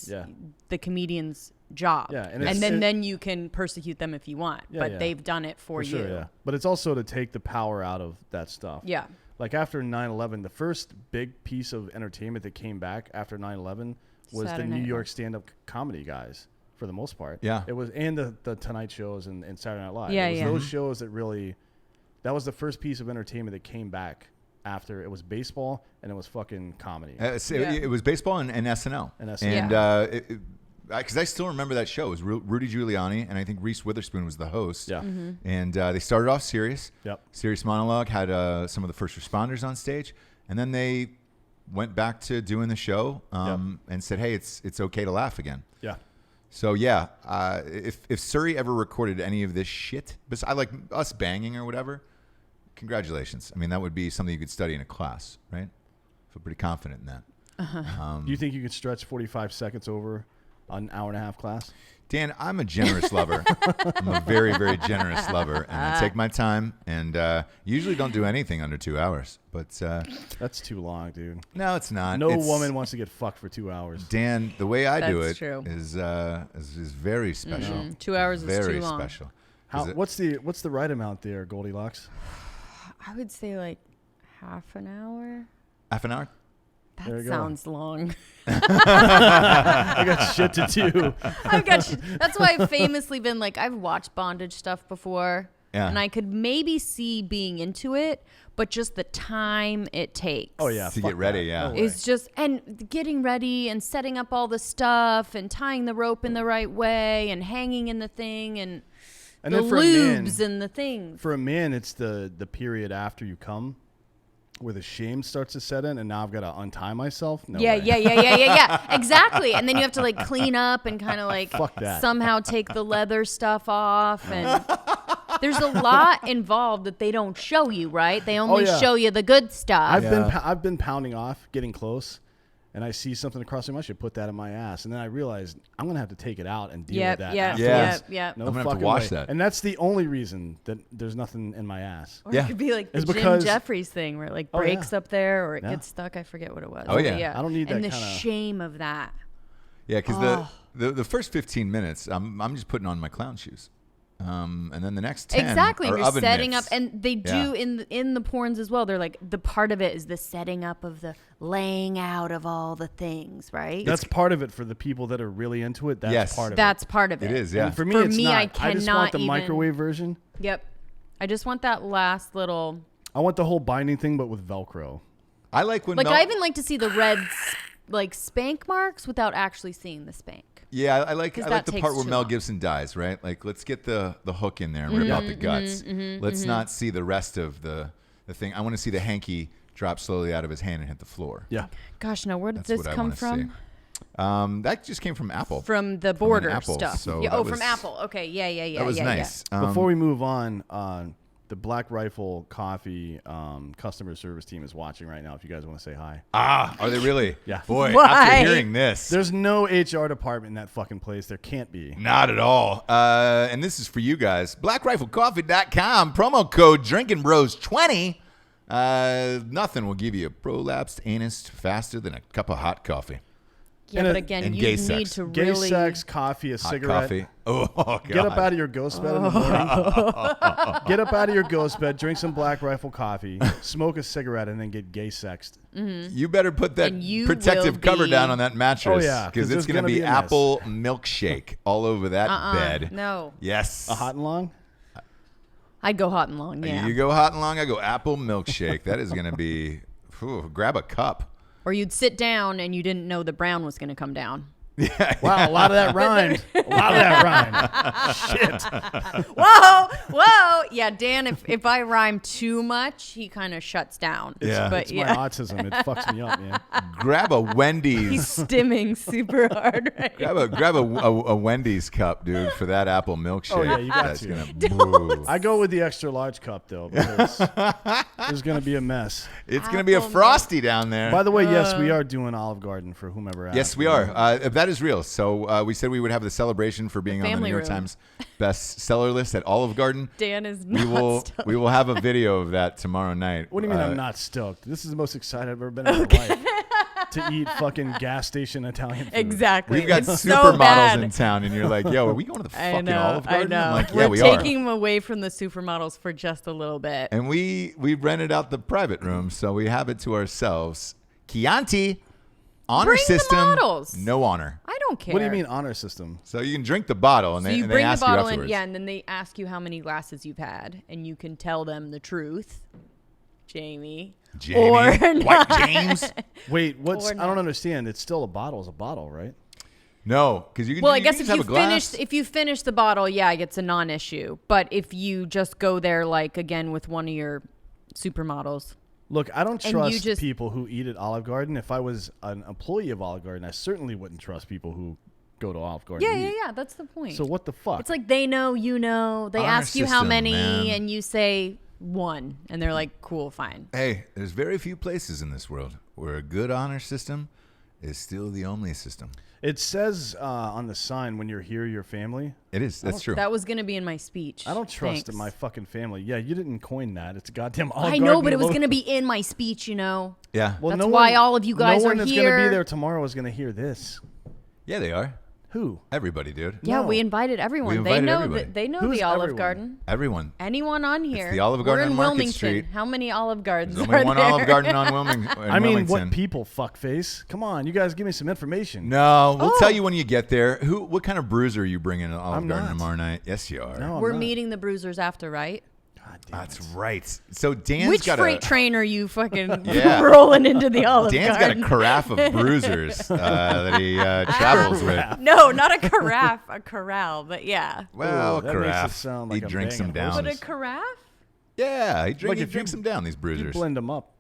[SPEAKER 1] Yeah.
[SPEAKER 2] the comedian's job.
[SPEAKER 1] Yeah, and
[SPEAKER 2] and
[SPEAKER 1] it's-
[SPEAKER 2] then you can persecute them if you want.
[SPEAKER 1] Yeah,
[SPEAKER 2] but
[SPEAKER 1] yeah.
[SPEAKER 2] they've done it for you.
[SPEAKER 1] Sure, yeah. But it's also to take the power out of that stuff.
[SPEAKER 2] Yeah.
[SPEAKER 1] Like after 9/11, the first big piece of entertainment that came back after 9/11 was
[SPEAKER 2] Saturday
[SPEAKER 1] the
[SPEAKER 2] Night
[SPEAKER 1] New
[SPEAKER 2] Live.
[SPEAKER 1] York stand-up comedy guys, for the most part.
[SPEAKER 3] Yeah.
[SPEAKER 1] It was, and the Tonight shows and Saturday Night Live.
[SPEAKER 2] Yeah,
[SPEAKER 1] it was
[SPEAKER 2] yeah.
[SPEAKER 1] those shows that really, that was the first piece of entertainment that came back after it was baseball and it was fucking comedy.
[SPEAKER 3] It was baseball and SNL.
[SPEAKER 1] And SNL.
[SPEAKER 3] And
[SPEAKER 2] Yeah.
[SPEAKER 3] because I still remember that show. It was Rudy Giuliani, and I think Reese Witherspoon was the host.
[SPEAKER 1] Yeah.
[SPEAKER 2] Mm-hmm.
[SPEAKER 3] And they started off serious.
[SPEAKER 1] Yep.
[SPEAKER 3] Serious monologue, had some of the first responders on stage. And then they went back to doing the show and said, hey, it's okay to laugh again.
[SPEAKER 1] Yeah.
[SPEAKER 3] So, yeah, if Siri ever recorded any of this shit, I like us banging or whatever, congratulations. I mean, that would be something you could study in a class, right? I feel pretty confident in that.
[SPEAKER 1] Do you think you could stretch 45 seconds over an hour and a half class?
[SPEAKER 3] Dan, I'm a generous lover. I'm a very, very generous lover. And I take my time and usually don't do anything under 2 hours. But
[SPEAKER 1] That's too long, dude.
[SPEAKER 3] no, it's not.
[SPEAKER 1] No
[SPEAKER 3] It's-
[SPEAKER 1] woman wants to get fucked for 2 hours.
[SPEAKER 3] Dan, the way I do
[SPEAKER 2] That's
[SPEAKER 3] it
[SPEAKER 2] true.
[SPEAKER 3] is very special.
[SPEAKER 2] 2 hours is
[SPEAKER 3] Very
[SPEAKER 2] too long.
[SPEAKER 3] special.
[SPEAKER 1] How,
[SPEAKER 3] Is it-
[SPEAKER 1] what's the right amount there, Goldilocks?
[SPEAKER 2] I would say like half an hour.
[SPEAKER 3] half an hour?
[SPEAKER 1] There you
[SPEAKER 2] That
[SPEAKER 1] go.
[SPEAKER 2] sounds long.
[SPEAKER 1] I got shit to do.
[SPEAKER 2] That's why I've famously been like, I've watched bondage stuff before.
[SPEAKER 3] Yeah.
[SPEAKER 2] And I could maybe see being into it, but just the time it takes.
[SPEAKER 1] Oh yeah,
[SPEAKER 3] To
[SPEAKER 1] fuck
[SPEAKER 3] get ready,
[SPEAKER 1] that.
[SPEAKER 3] yeah.
[SPEAKER 1] No way.
[SPEAKER 2] It's just, and getting ready and setting up all the stuff and tying the rope in the right way and hanging in the thing and the
[SPEAKER 1] then for a man-
[SPEAKER 2] lubes and the things.
[SPEAKER 1] For a man, it's the period after you come where the shame starts to set in, and now I've got to untie myself. No way.
[SPEAKER 2] Yeah. Exactly. And then you have to like clean up and kind of like
[SPEAKER 1] Fuck that.
[SPEAKER 2] somehow take the leather stuff off. And there's a lot involved that they don't show you, right? They only
[SPEAKER 1] yeah.
[SPEAKER 2] show you the good stuff.
[SPEAKER 1] I've been pounding off, getting close, and I see something across me. I should put that in my ass, and then I realize I'm gonna have to take it out and deal with that. afterwards.
[SPEAKER 2] Yep.
[SPEAKER 1] No
[SPEAKER 3] I'm gonna have to
[SPEAKER 1] fucking
[SPEAKER 3] wash
[SPEAKER 1] way.
[SPEAKER 3] that.
[SPEAKER 1] And that's the only reason that there's nothing in my ass.
[SPEAKER 2] Or
[SPEAKER 3] Yeah.
[SPEAKER 2] it could be like the
[SPEAKER 1] It's
[SPEAKER 2] Jim
[SPEAKER 1] because-
[SPEAKER 2] Jeffries thing where it like
[SPEAKER 1] Oh, yeah.
[SPEAKER 2] breaks up there or it
[SPEAKER 1] Yeah.
[SPEAKER 2] gets stuck. I forget what it was.
[SPEAKER 3] Oh,
[SPEAKER 2] But
[SPEAKER 3] yeah.
[SPEAKER 1] I don't need
[SPEAKER 2] and
[SPEAKER 1] that
[SPEAKER 2] the
[SPEAKER 1] kinda-
[SPEAKER 2] shame of that.
[SPEAKER 3] Yeah, because the first 15 minutes, I'm just putting on my clown shoes. And then the next 10
[SPEAKER 2] Exactly.
[SPEAKER 3] are
[SPEAKER 2] You're
[SPEAKER 3] oven
[SPEAKER 2] setting
[SPEAKER 3] mitts.
[SPEAKER 2] up, and they do
[SPEAKER 3] Yeah.
[SPEAKER 2] in the porns as well. They're like the part of it is the setting up of the laying out of all the things, right?
[SPEAKER 1] That's part of it for the people that are really into it. That's
[SPEAKER 3] Yes.
[SPEAKER 1] part of
[SPEAKER 2] That's part of
[SPEAKER 3] It
[SPEAKER 2] it.
[SPEAKER 3] is, yeah.
[SPEAKER 1] And for me,
[SPEAKER 2] For
[SPEAKER 1] it's
[SPEAKER 2] me,
[SPEAKER 1] not.
[SPEAKER 2] I
[SPEAKER 1] just want
[SPEAKER 2] cannot
[SPEAKER 1] the
[SPEAKER 2] even-
[SPEAKER 1] microwave version.
[SPEAKER 2] Yep. I just want that last little.
[SPEAKER 1] I want the whole binding thing, but with Velcro.
[SPEAKER 3] I like when
[SPEAKER 2] Like
[SPEAKER 3] Mel-
[SPEAKER 2] I even like to see the red like spank marks without actually seeing the spank.
[SPEAKER 3] Yeah, I like
[SPEAKER 2] 'Cause
[SPEAKER 3] the
[SPEAKER 2] that
[SPEAKER 3] part
[SPEAKER 2] takes
[SPEAKER 3] where
[SPEAKER 2] too
[SPEAKER 3] Mel
[SPEAKER 2] long.
[SPEAKER 3] Gibson dies, right? Like let's get the hook in there and rip out the guts. Let's not see the rest of the thing. I want to see the hanky drop slowly out of his hand and hit the floor.
[SPEAKER 1] Yeah.
[SPEAKER 2] Gosh, now where did
[SPEAKER 3] That's
[SPEAKER 2] this
[SPEAKER 3] what I
[SPEAKER 2] come
[SPEAKER 3] wanna
[SPEAKER 2] from?
[SPEAKER 3] see. That just came from Apple.
[SPEAKER 2] From the border
[SPEAKER 3] Apple,
[SPEAKER 2] stuff.
[SPEAKER 3] so
[SPEAKER 2] Yeah,
[SPEAKER 3] that
[SPEAKER 2] oh,
[SPEAKER 3] was-
[SPEAKER 2] from Apple. Okay, yeah.
[SPEAKER 3] that was
[SPEAKER 2] yeah,
[SPEAKER 3] nice.
[SPEAKER 1] Before we move on, the Black Rifle Coffee customer service team is watching right now. If you guys want to say hi,
[SPEAKER 3] are they really?
[SPEAKER 1] Yeah.
[SPEAKER 3] Boy,
[SPEAKER 2] Why?
[SPEAKER 3] after hearing this,
[SPEAKER 1] there's no HR department in that fucking place. There can't be.
[SPEAKER 3] not at all. And this is for you guys. BlackRifleCoffee.com, promo code DrinkinBros20. Nothing will give you a prolapsed anus faster than a cup of hot coffee.
[SPEAKER 2] Yeah,
[SPEAKER 1] And
[SPEAKER 2] but
[SPEAKER 1] a-
[SPEAKER 2] again,
[SPEAKER 3] and
[SPEAKER 2] you
[SPEAKER 3] gay
[SPEAKER 2] need
[SPEAKER 3] sex.
[SPEAKER 2] to
[SPEAKER 1] Gay
[SPEAKER 2] really
[SPEAKER 1] sex, coffee, a
[SPEAKER 3] Hot
[SPEAKER 1] cigarette.
[SPEAKER 3] coffee. Oh, God.
[SPEAKER 1] Get up out of your ghost bed in the morning. Get up out of your ghost bed, drink some Black Rifle coffee, smoke a cigarette, and then get gay sexed.
[SPEAKER 3] You better put that
[SPEAKER 2] And you
[SPEAKER 3] protective
[SPEAKER 2] will
[SPEAKER 3] cover
[SPEAKER 2] be-
[SPEAKER 3] down on that mattress.
[SPEAKER 1] Oh, yeah, 'cause
[SPEAKER 3] Because it's
[SPEAKER 1] there's
[SPEAKER 3] going to
[SPEAKER 1] gonna
[SPEAKER 3] be
[SPEAKER 1] be a mess.
[SPEAKER 3] apple milkshake all over that bed.
[SPEAKER 2] No.
[SPEAKER 3] Yes.
[SPEAKER 1] A hot and long?
[SPEAKER 2] I'd go hot and long, yeah.
[SPEAKER 3] You go hot and long, I go apple milkshake. That is going to be, grab a cup.
[SPEAKER 2] Or you'd sit down and you didn't know the brown was going to come down.
[SPEAKER 1] Wow, a lot of that rhymed. A lot of that rhymed. Shit.
[SPEAKER 2] Whoa. Yeah, Dan, if I rhyme too much, he kind of shuts down.
[SPEAKER 3] Yeah.
[SPEAKER 2] But
[SPEAKER 1] It's my autism. It fucks me up, man.
[SPEAKER 3] Grab a
[SPEAKER 2] he's
[SPEAKER 3] Wendy's.
[SPEAKER 2] stimming super hard right
[SPEAKER 3] Grab a Wendy's cup, dude, for that apple milkshake.
[SPEAKER 1] Oh, yeah, you got
[SPEAKER 3] That's
[SPEAKER 1] to.
[SPEAKER 3] gonna
[SPEAKER 1] I go with the extra large cup, though, because there's going to be a mess.
[SPEAKER 3] It's going to be a
[SPEAKER 2] Apple
[SPEAKER 3] frosty down there.
[SPEAKER 1] By the way, yes, we are doing Olive Garden for whomever asked.
[SPEAKER 3] Yes, we are. That is real. So we said we would have the celebration for being on the
[SPEAKER 2] family
[SPEAKER 3] New York
[SPEAKER 2] room.
[SPEAKER 3] Times bestseller list at Olive Garden.
[SPEAKER 2] Dan is
[SPEAKER 3] We
[SPEAKER 2] not
[SPEAKER 3] we will have a video of that tomorrow night.
[SPEAKER 1] What do you mean I'm not stoked? This is the most excited I've ever been in my life. To eat fucking gas station Italian food.
[SPEAKER 2] Exactly.
[SPEAKER 3] We've got
[SPEAKER 2] It's so
[SPEAKER 3] supermodels
[SPEAKER 2] bad.
[SPEAKER 3] in town, and you're like, "Yo, are we going to the
[SPEAKER 2] I
[SPEAKER 3] fucking
[SPEAKER 2] know,
[SPEAKER 3] Olive
[SPEAKER 2] I
[SPEAKER 3] Garden?"
[SPEAKER 2] know.
[SPEAKER 3] I'm like, "Yeah,
[SPEAKER 2] We're
[SPEAKER 3] we
[SPEAKER 2] taking
[SPEAKER 3] are."
[SPEAKER 2] him away from the supermodels for just a little bit.
[SPEAKER 3] And we rented out the private room, so we have it to ourselves. Chianti, honor
[SPEAKER 2] Bring the
[SPEAKER 3] system,
[SPEAKER 2] models.
[SPEAKER 3] no honor.
[SPEAKER 2] I don't care.
[SPEAKER 1] What do you mean honor system?
[SPEAKER 3] So you can drink the bottle, and
[SPEAKER 2] So
[SPEAKER 3] they,
[SPEAKER 2] you
[SPEAKER 3] and they
[SPEAKER 2] bring the
[SPEAKER 3] ask you
[SPEAKER 2] bottle
[SPEAKER 3] afterwards.
[SPEAKER 2] in, yeah, and then they ask you how many glasses you've had, and you can tell them the truth, Jamie.
[SPEAKER 3] Jamie,
[SPEAKER 2] Or
[SPEAKER 3] White
[SPEAKER 2] not.
[SPEAKER 3] James.
[SPEAKER 1] Wait, what's?
[SPEAKER 2] Or
[SPEAKER 1] I don't
[SPEAKER 2] not.
[SPEAKER 1] understand. It's still a bottle. Is a bottle, right?
[SPEAKER 3] No, because you can.
[SPEAKER 2] Well, I
[SPEAKER 3] you
[SPEAKER 2] guess
[SPEAKER 3] can
[SPEAKER 2] if
[SPEAKER 3] just
[SPEAKER 2] you
[SPEAKER 3] have a glass.
[SPEAKER 2] finish the bottle, yeah, it's a non-issue. But if you just go there, like again with one of your supermodels,
[SPEAKER 1] Look, I don't
[SPEAKER 2] And you
[SPEAKER 1] trust
[SPEAKER 2] just-
[SPEAKER 1] people who eat at Olive Garden. If I was an employee of Olive Garden, I certainly wouldn't trust people who go to Olive Garden.
[SPEAKER 2] yeah,
[SPEAKER 1] to
[SPEAKER 2] yeah,
[SPEAKER 1] eat.
[SPEAKER 2] yeah, that's the point.
[SPEAKER 1] So what the fuck?
[SPEAKER 2] It's like they know, you know. They
[SPEAKER 3] Honor
[SPEAKER 2] ask you how
[SPEAKER 3] system,
[SPEAKER 2] many,
[SPEAKER 3] man.
[SPEAKER 2] and you say one, and they're like, "Cool, fine."
[SPEAKER 3] Hey, there's very few places in this world where a good honor system is still the only system.
[SPEAKER 1] It says on the sign when you're here, your family.
[SPEAKER 3] It is. That's true.
[SPEAKER 2] That was gonna be in my speech.
[SPEAKER 1] I don't trust
[SPEAKER 2] Thanks.
[SPEAKER 1] my fucking family. Yeah, you didn't coin that. It's a goddamn Olive
[SPEAKER 2] I
[SPEAKER 1] Garden
[SPEAKER 2] know, but it was
[SPEAKER 1] logo.
[SPEAKER 2] gonna be in my speech, you know.
[SPEAKER 3] Yeah.
[SPEAKER 1] Well,
[SPEAKER 2] That's why all of you guys
[SPEAKER 1] no
[SPEAKER 2] are
[SPEAKER 1] one that's going to
[SPEAKER 2] here.
[SPEAKER 1] be there tomorrow is going to hear this.
[SPEAKER 3] Yeah, they are.
[SPEAKER 1] Who?
[SPEAKER 3] Everybody, dude.
[SPEAKER 2] Yeah,
[SPEAKER 1] No.
[SPEAKER 2] we invited everyone.
[SPEAKER 3] We invited
[SPEAKER 2] they know
[SPEAKER 3] everybody.
[SPEAKER 2] they know
[SPEAKER 1] Who's
[SPEAKER 2] the Olive
[SPEAKER 1] everyone?
[SPEAKER 2] Garden.
[SPEAKER 3] Everyone.
[SPEAKER 2] Anyone on here?
[SPEAKER 3] the Olive
[SPEAKER 2] We're
[SPEAKER 3] Garden
[SPEAKER 2] in
[SPEAKER 3] on Market
[SPEAKER 2] Wilmington.
[SPEAKER 3] Street.
[SPEAKER 2] How many Olive Gardens
[SPEAKER 3] There's
[SPEAKER 2] are
[SPEAKER 3] only one
[SPEAKER 2] there?
[SPEAKER 3] Olive Garden on Wilmington.
[SPEAKER 1] I mean,
[SPEAKER 3] Wilmington.
[SPEAKER 1] what people, fuckface? Come on, you guys give me some information.
[SPEAKER 3] No, we'll
[SPEAKER 2] Oh.
[SPEAKER 3] tell you when you get there. What kind of bruiser are you bringing to Olive
[SPEAKER 1] I'm
[SPEAKER 3] Garden
[SPEAKER 1] not.
[SPEAKER 3] tomorrow night? Yes, you are.
[SPEAKER 1] No, I'm
[SPEAKER 2] We're
[SPEAKER 1] not.
[SPEAKER 2] meeting the bruisers after, right?
[SPEAKER 1] God damn
[SPEAKER 3] That's
[SPEAKER 1] it.
[SPEAKER 3] right. So Dan's
[SPEAKER 2] Which
[SPEAKER 3] got
[SPEAKER 2] freight train are you fucking
[SPEAKER 3] Yeah.
[SPEAKER 2] rolling into the Olive
[SPEAKER 3] Dan's
[SPEAKER 2] Garden?
[SPEAKER 3] got a carafe of bruisers that he travels with.
[SPEAKER 2] No, not a carafe, a corral, but yeah.
[SPEAKER 3] Well,
[SPEAKER 1] Ooh,
[SPEAKER 3] a
[SPEAKER 1] that makes it
[SPEAKER 3] carafe.
[SPEAKER 1] sound
[SPEAKER 3] He
[SPEAKER 1] like I'm
[SPEAKER 3] drinks them
[SPEAKER 1] banging
[SPEAKER 3] down.
[SPEAKER 2] But a carafe?
[SPEAKER 3] Yeah, he
[SPEAKER 1] Look, if you-
[SPEAKER 3] drinks them down. These
[SPEAKER 1] You
[SPEAKER 3] bruisers.
[SPEAKER 1] blend them up.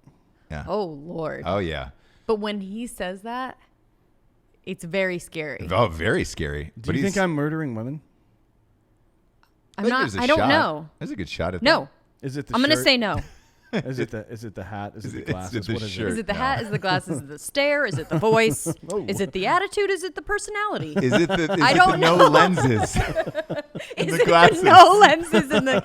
[SPEAKER 3] Yeah.
[SPEAKER 2] Oh Lord.
[SPEAKER 3] Oh yeah.
[SPEAKER 2] But when he says that, it's very scary.
[SPEAKER 3] Oh, very scary.
[SPEAKER 1] Do you think I'm murdering women?
[SPEAKER 2] I'm not. I don't know.
[SPEAKER 3] There's a good shot at
[SPEAKER 2] No,
[SPEAKER 1] Is it the
[SPEAKER 2] I'm gonna
[SPEAKER 1] shirt?
[SPEAKER 2] say no.
[SPEAKER 1] Is it the hat? Is it the
[SPEAKER 3] Is it
[SPEAKER 1] glasses?
[SPEAKER 3] the
[SPEAKER 1] What is
[SPEAKER 3] shirt?
[SPEAKER 2] Is it the
[SPEAKER 3] No.
[SPEAKER 2] hat? Is it the glasses? Is it the stare? Is it the voice?
[SPEAKER 1] Oh.
[SPEAKER 2] Is it the attitude? Is it the personality?
[SPEAKER 3] Is it the,
[SPEAKER 2] I
[SPEAKER 3] is it
[SPEAKER 2] don't
[SPEAKER 3] the no
[SPEAKER 2] know.
[SPEAKER 3] lenses?
[SPEAKER 2] Is
[SPEAKER 3] the
[SPEAKER 2] it
[SPEAKER 3] glasses.
[SPEAKER 2] the no lenses in the?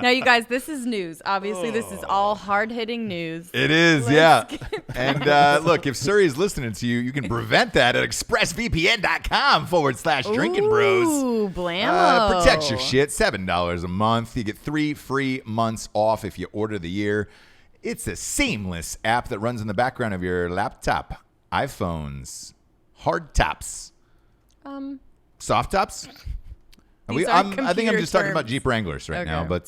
[SPEAKER 2] Now, you guys, this is news. Obviously, this is all hard-hitting news.
[SPEAKER 3] It is,
[SPEAKER 2] Let's
[SPEAKER 3] yeah.
[SPEAKER 2] get
[SPEAKER 3] And look, if Suri is listening to you, you can prevent that at expressvpn.com/drinking bros.
[SPEAKER 2] Ooh, blammo.
[SPEAKER 3] Protect your shit. $7 a month. You get 3 free months off if you order the year. It's a seamless app that runs in the background of your laptop, iPhones, hard tops, soft tops.
[SPEAKER 2] These are
[SPEAKER 3] I think I'm
[SPEAKER 2] computer
[SPEAKER 3] just talking about
[SPEAKER 2] terms.
[SPEAKER 3] Jeep Wranglers right now,
[SPEAKER 2] Okay.
[SPEAKER 3] but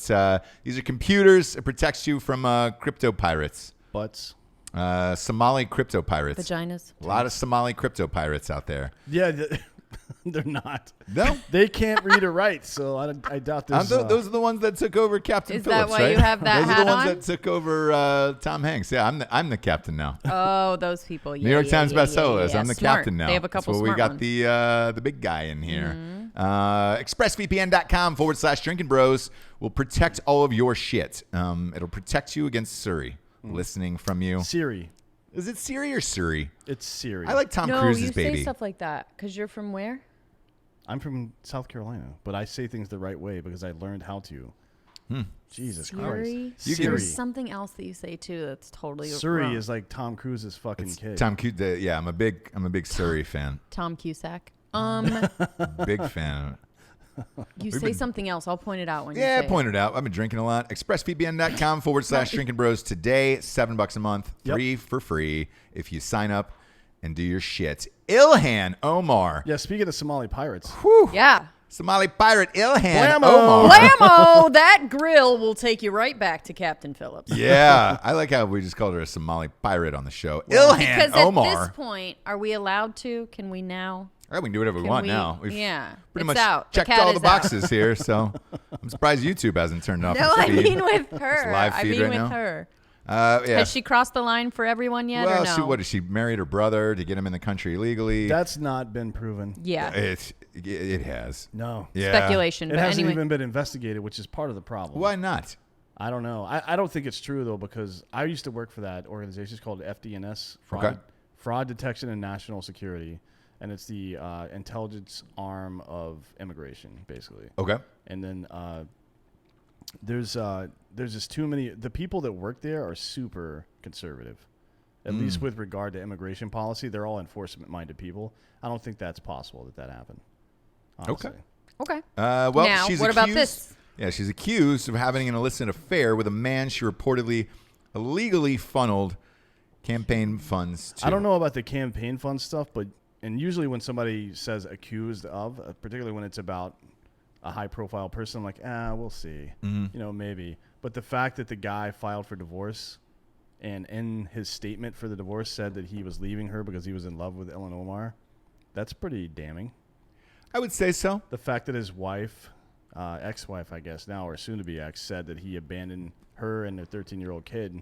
[SPEAKER 3] these are computers. It protects you from crypto pirates,
[SPEAKER 1] Butts.
[SPEAKER 3] Somali crypto pirates.
[SPEAKER 2] Vaginas.
[SPEAKER 3] A lot of Somali crypto pirates out there.
[SPEAKER 1] Yeah, they're not.
[SPEAKER 3] No,
[SPEAKER 1] They can't read or write, so I doubt this.
[SPEAKER 3] those are the ones that took over Captain
[SPEAKER 2] Is that
[SPEAKER 3] Phillips,
[SPEAKER 2] why
[SPEAKER 3] right?
[SPEAKER 2] you have that
[SPEAKER 3] Those
[SPEAKER 2] hat
[SPEAKER 3] are the ones
[SPEAKER 2] on?
[SPEAKER 3] that took over Tom Hanks. Yeah, I'm the captain now.
[SPEAKER 2] Oh, those people. Yeah,
[SPEAKER 3] New York
[SPEAKER 2] yeah,
[SPEAKER 3] Times
[SPEAKER 2] yeah,
[SPEAKER 3] bestseller
[SPEAKER 2] yeah,
[SPEAKER 3] list.
[SPEAKER 2] yeah.
[SPEAKER 3] I'm the
[SPEAKER 2] Smart.
[SPEAKER 3] captain now.
[SPEAKER 2] They have a couple
[SPEAKER 3] That's where we
[SPEAKER 2] smart
[SPEAKER 3] got
[SPEAKER 2] ones. Mm-hmm.
[SPEAKER 3] the big guy in here. ExpressVPN.com/drinking bros will protect all of your shit. It'll protect you against Suri listening from you.
[SPEAKER 1] Siri.
[SPEAKER 3] Is it Siri or Suri?
[SPEAKER 1] It's Siri.
[SPEAKER 3] I like Tom
[SPEAKER 2] No,
[SPEAKER 3] Cruise's
[SPEAKER 2] you
[SPEAKER 3] baby.
[SPEAKER 2] say stuff like that because you're from where?
[SPEAKER 1] I'm from South Carolina, but I say things the right way because I learned how to. Jesus
[SPEAKER 2] Siri.
[SPEAKER 1] Christ.
[SPEAKER 3] You can-
[SPEAKER 2] There's something else that you say too that's totally
[SPEAKER 1] Siri
[SPEAKER 2] wrong.
[SPEAKER 1] is like Tom Cruise's fucking kid.
[SPEAKER 3] Tom Cusack. Yeah, I'm a big Siri fan.
[SPEAKER 2] Tom Cusack.
[SPEAKER 3] Big fan.
[SPEAKER 2] You say something else. I'll point it out when you
[SPEAKER 3] Yeah,
[SPEAKER 2] say
[SPEAKER 3] point it out. I've been drinking a lot. ExpressVPN.com/Drinkin' today. $7 a month.
[SPEAKER 1] Yep.
[SPEAKER 3] 3 for free if you sign up and do your shit. Ilhan Omar.
[SPEAKER 1] Yeah, speaking of Somali pirates.
[SPEAKER 3] Whew.
[SPEAKER 2] it. Yeah.
[SPEAKER 3] Somali pirate Ilhan
[SPEAKER 1] Blammo.
[SPEAKER 3] Omar.
[SPEAKER 2] Blammo! That grill will take you right back to Captain Phillips.
[SPEAKER 3] Yeah, I like how we just called her a Somali pirate on the show. Ilhan
[SPEAKER 2] Because
[SPEAKER 3] Omar.
[SPEAKER 2] at this point, are we allowed to? Can we now?
[SPEAKER 3] All right, we can do whatever we
[SPEAKER 2] Can
[SPEAKER 3] want
[SPEAKER 2] we-
[SPEAKER 3] now. We've
[SPEAKER 2] yeah,
[SPEAKER 3] pretty
[SPEAKER 2] it's
[SPEAKER 3] much
[SPEAKER 2] out. The
[SPEAKER 3] checked
[SPEAKER 2] cat
[SPEAKER 3] all
[SPEAKER 2] is
[SPEAKER 3] the
[SPEAKER 2] out.
[SPEAKER 3] boxes here, so I'm surprised YouTube hasn't turned off.
[SPEAKER 2] No,
[SPEAKER 3] its
[SPEAKER 2] I
[SPEAKER 3] feed.
[SPEAKER 2] mean with her.
[SPEAKER 3] live
[SPEAKER 2] I
[SPEAKER 3] feed
[SPEAKER 2] mean
[SPEAKER 3] right
[SPEAKER 2] with
[SPEAKER 3] now?
[SPEAKER 2] her.
[SPEAKER 3] Yeah.
[SPEAKER 2] Has she crossed the line for everyone yet
[SPEAKER 3] well,
[SPEAKER 2] or no?
[SPEAKER 3] what did she married her brother to get him in the country illegally?
[SPEAKER 1] That's not been proven.
[SPEAKER 2] Yeah.
[SPEAKER 3] It has.
[SPEAKER 1] No.
[SPEAKER 3] Yeah.
[SPEAKER 2] Speculation.
[SPEAKER 1] It
[SPEAKER 2] But
[SPEAKER 1] hasn't
[SPEAKER 2] anyway.
[SPEAKER 1] even been investigated, which is part of the problem.
[SPEAKER 3] Why not?
[SPEAKER 1] I don't know. I don't think it's true, though, because I used to work for that organization. It's called FDNS, Fraud Detection and National Security. And it's the intelligence arm of immigration, basically.
[SPEAKER 3] Okay.
[SPEAKER 1] And then there's just too many. The people that work there are super conservative, at least with regard to immigration policy. They're all enforcement-minded people. I don't think that's possible that happened. Honestly.
[SPEAKER 2] Okay.
[SPEAKER 3] Well,
[SPEAKER 2] Now,
[SPEAKER 3] she's
[SPEAKER 2] what
[SPEAKER 3] accused,
[SPEAKER 2] about this?
[SPEAKER 3] Yeah, she's accused of having an illicit affair with a man she reportedly illegally funneled campaign funds to.
[SPEAKER 1] I don't know about the campaign fund stuff, but usually when somebody says accused of, particularly when it's about a high-profile person, I'm like, we'll see. Maybe. But the fact that the guy filed for divorce and in his statement for the divorce said that he was leaving her because he was in love with Ilhan Omar, that's pretty damning.
[SPEAKER 3] I would say so.
[SPEAKER 1] The fact that his wife, ex-wife, I guess now, or soon-to-be ex, said that he abandoned her and their 13-year-old kid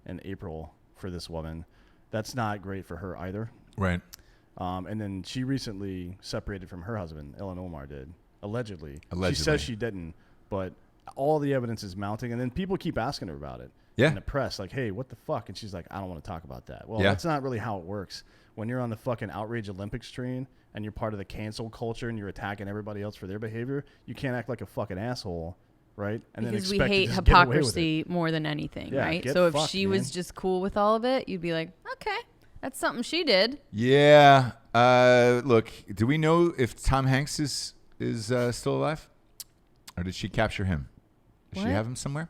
[SPEAKER 1] in April for this woman, that's not great for her either.
[SPEAKER 3] Right.
[SPEAKER 1] And then she recently separated from her husband, Ilhan Omar did, allegedly.
[SPEAKER 3] Allegedly.
[SPEAKER 1] She says she didn't, but all the evidence is mounting, and then people keep asking her about it.
[SPEAKER 3] Yeah.
[SPEAKER 1] In the press, like, hey, what the fuck? And she's like, I don't want to talk about that. Well,
[SPEAKER 3] Yeah.
[SPEAKER 1] that's not really how it works. When you're on the fucking outrage Olympics train and you're part of the cancel culture and you're attacking everybody else for their behavior, you can't act like a fucking asshole, right? And
[SPEAKER 2] Because we
[SPEAKER 1] expect to
[SPEAKER 2] hate
[SPEAKER 1] just get away with it.
[SPEAKER 2] hypocrisy more than anything,
[SPEAKER 1] Yeah,
[SPEAKER 2] right?
[SPEAKER 1] get
[SPEAKER 2] So if
[SPEAKER 1] fucked,
[SPEAKER 2] she
[SPEAKER 1] man.
[SPEAKER 2] was just cool with all of it, you'd be like, okay, that's something she did.
[SPEAKER 3] Yeah. Look, do we know if Tom Hanks is still alive? Or did she capture him? Does she
[SPEAKER 2] What?
[SPEAKER 3] have him somewhere?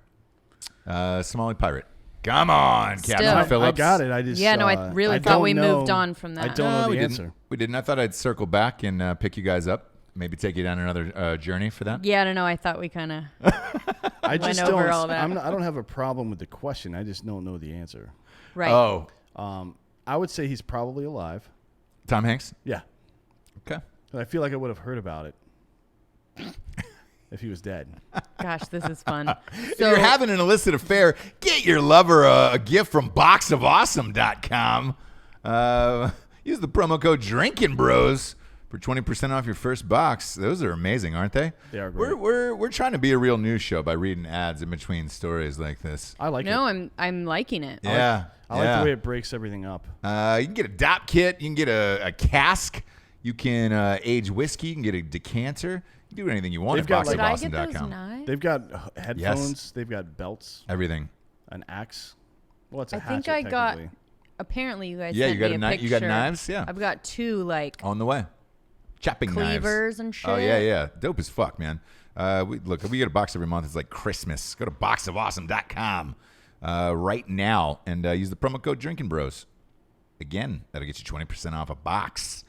[SPEAKER 3] Somali pirate. Come on,
[SPEAKER 2] Still.
[SPEAKER 3] Captain
[SPEAKER 2] I
[SPEAKER 3] Phillips.
[SPEAKER 1] I got it. I just
[SPEAKER 2] Yeah, no, I really thought
[SPEAKER 1] don't
[SPEAKER 2] we
[SPEAKER 1] know-
[SPEAKER 2] moved on from that.
[SPEAKER 1] I don't know
[SPEAKER 3] we
[SPEAKER 1] the
[SPEAKER 3] didn't.
[SPEAKER 1] answer.
[SPEAKER 3] We didn't. I thought I'd circle back and pick you guys up. Maybe take you down another journey for that.
[SPEAKER 2] Yeah, I don't know. I thought we kind of
[SPEAKER 1] I just
[SPEAKER 2] over
[SPEAKER 1] don't.
[SPEAKER 2] all that.
[SPEAKER 1] I don't have a problem with the question. I just don't know the answer.
[SPEAKER 2] right.
[SPEAKER 3] Oh,
[SPEAKER 1] I would say he's probably alive.
[SPEAKER 3] Tom Hanks?
[SPEAKER 1] Yeah,
[SPEAKER 3] Okay.
[SPEAKER 1] but I feel like I would have heard about it if he was dead.
[SPEAKER 2] Gosh, this is fun.
[SPEAKER 3] If you're having an illicit affair, get your lover a gift from boxofawesome.com. Use the promo code Drinkin' Bros for 20% off your first box. Those are amazing, aren't they?
[SPEAKER 1] They are great.
[SPEAKER 3] We're trying to be a real news show by reading ads in between stories like this.
[SPEAKER 1] I like
[SPEAKER 2] no,
[SPEAKER 1] it.
[SPEAKER 2] I'm liking it.
[SPEAKER 3] Yeah.
[SPEAKER 1] I like the way it breaks everything up.
[SPEAKER 3] You can get a DOP kit. You can get a cask. You can age whiskey. You can get a decanter. You can do anything you want
[SPEAKER 1] They've
[SPEAKER 3] at
[SPEAKER 1] got, like-
[SPEAKER 2] Did I get those
[SPEAKER 3] boxofawesome.com.
[SPEAKER 2] knives?
[SPEAKER 1] They've got headphones. They've got belts,
[SPEAKER 3] Everything.
[SPEAKER 1] an axe. Well, it's a
[SPEAKER 2] I
[SPEAKER 1] hatchet,
[SPEAKER 2] think I got.
[SPEAKER 1] technically.
[SPEAKER 2] Apparently, you guys
[SPEAKER 3] Yeah,
[SPEAKER 2] sent
[SPEAKER 3] you got
[SPEAKER 2] me
[SPEAKER 3] a
[SPEAKER 2] a
[SPEAKER 3] knife.
[SPEAKER 2] picture.
[SPEAKER 3] You got knives. Yeah.
[SPEAKER 2] I've got two like
[SPEAKER 3] On the way. Chopping knives.
[SPEAKER 2] cleavers and shit.
[SPEAKER 3] Oh, yeah. Dope as fuck, man. We get a box every month. It's like Christmas. Go to boxofawesome.com right now and use the promo code Drinkin' Bros. Again, that'll get you 20% off a box.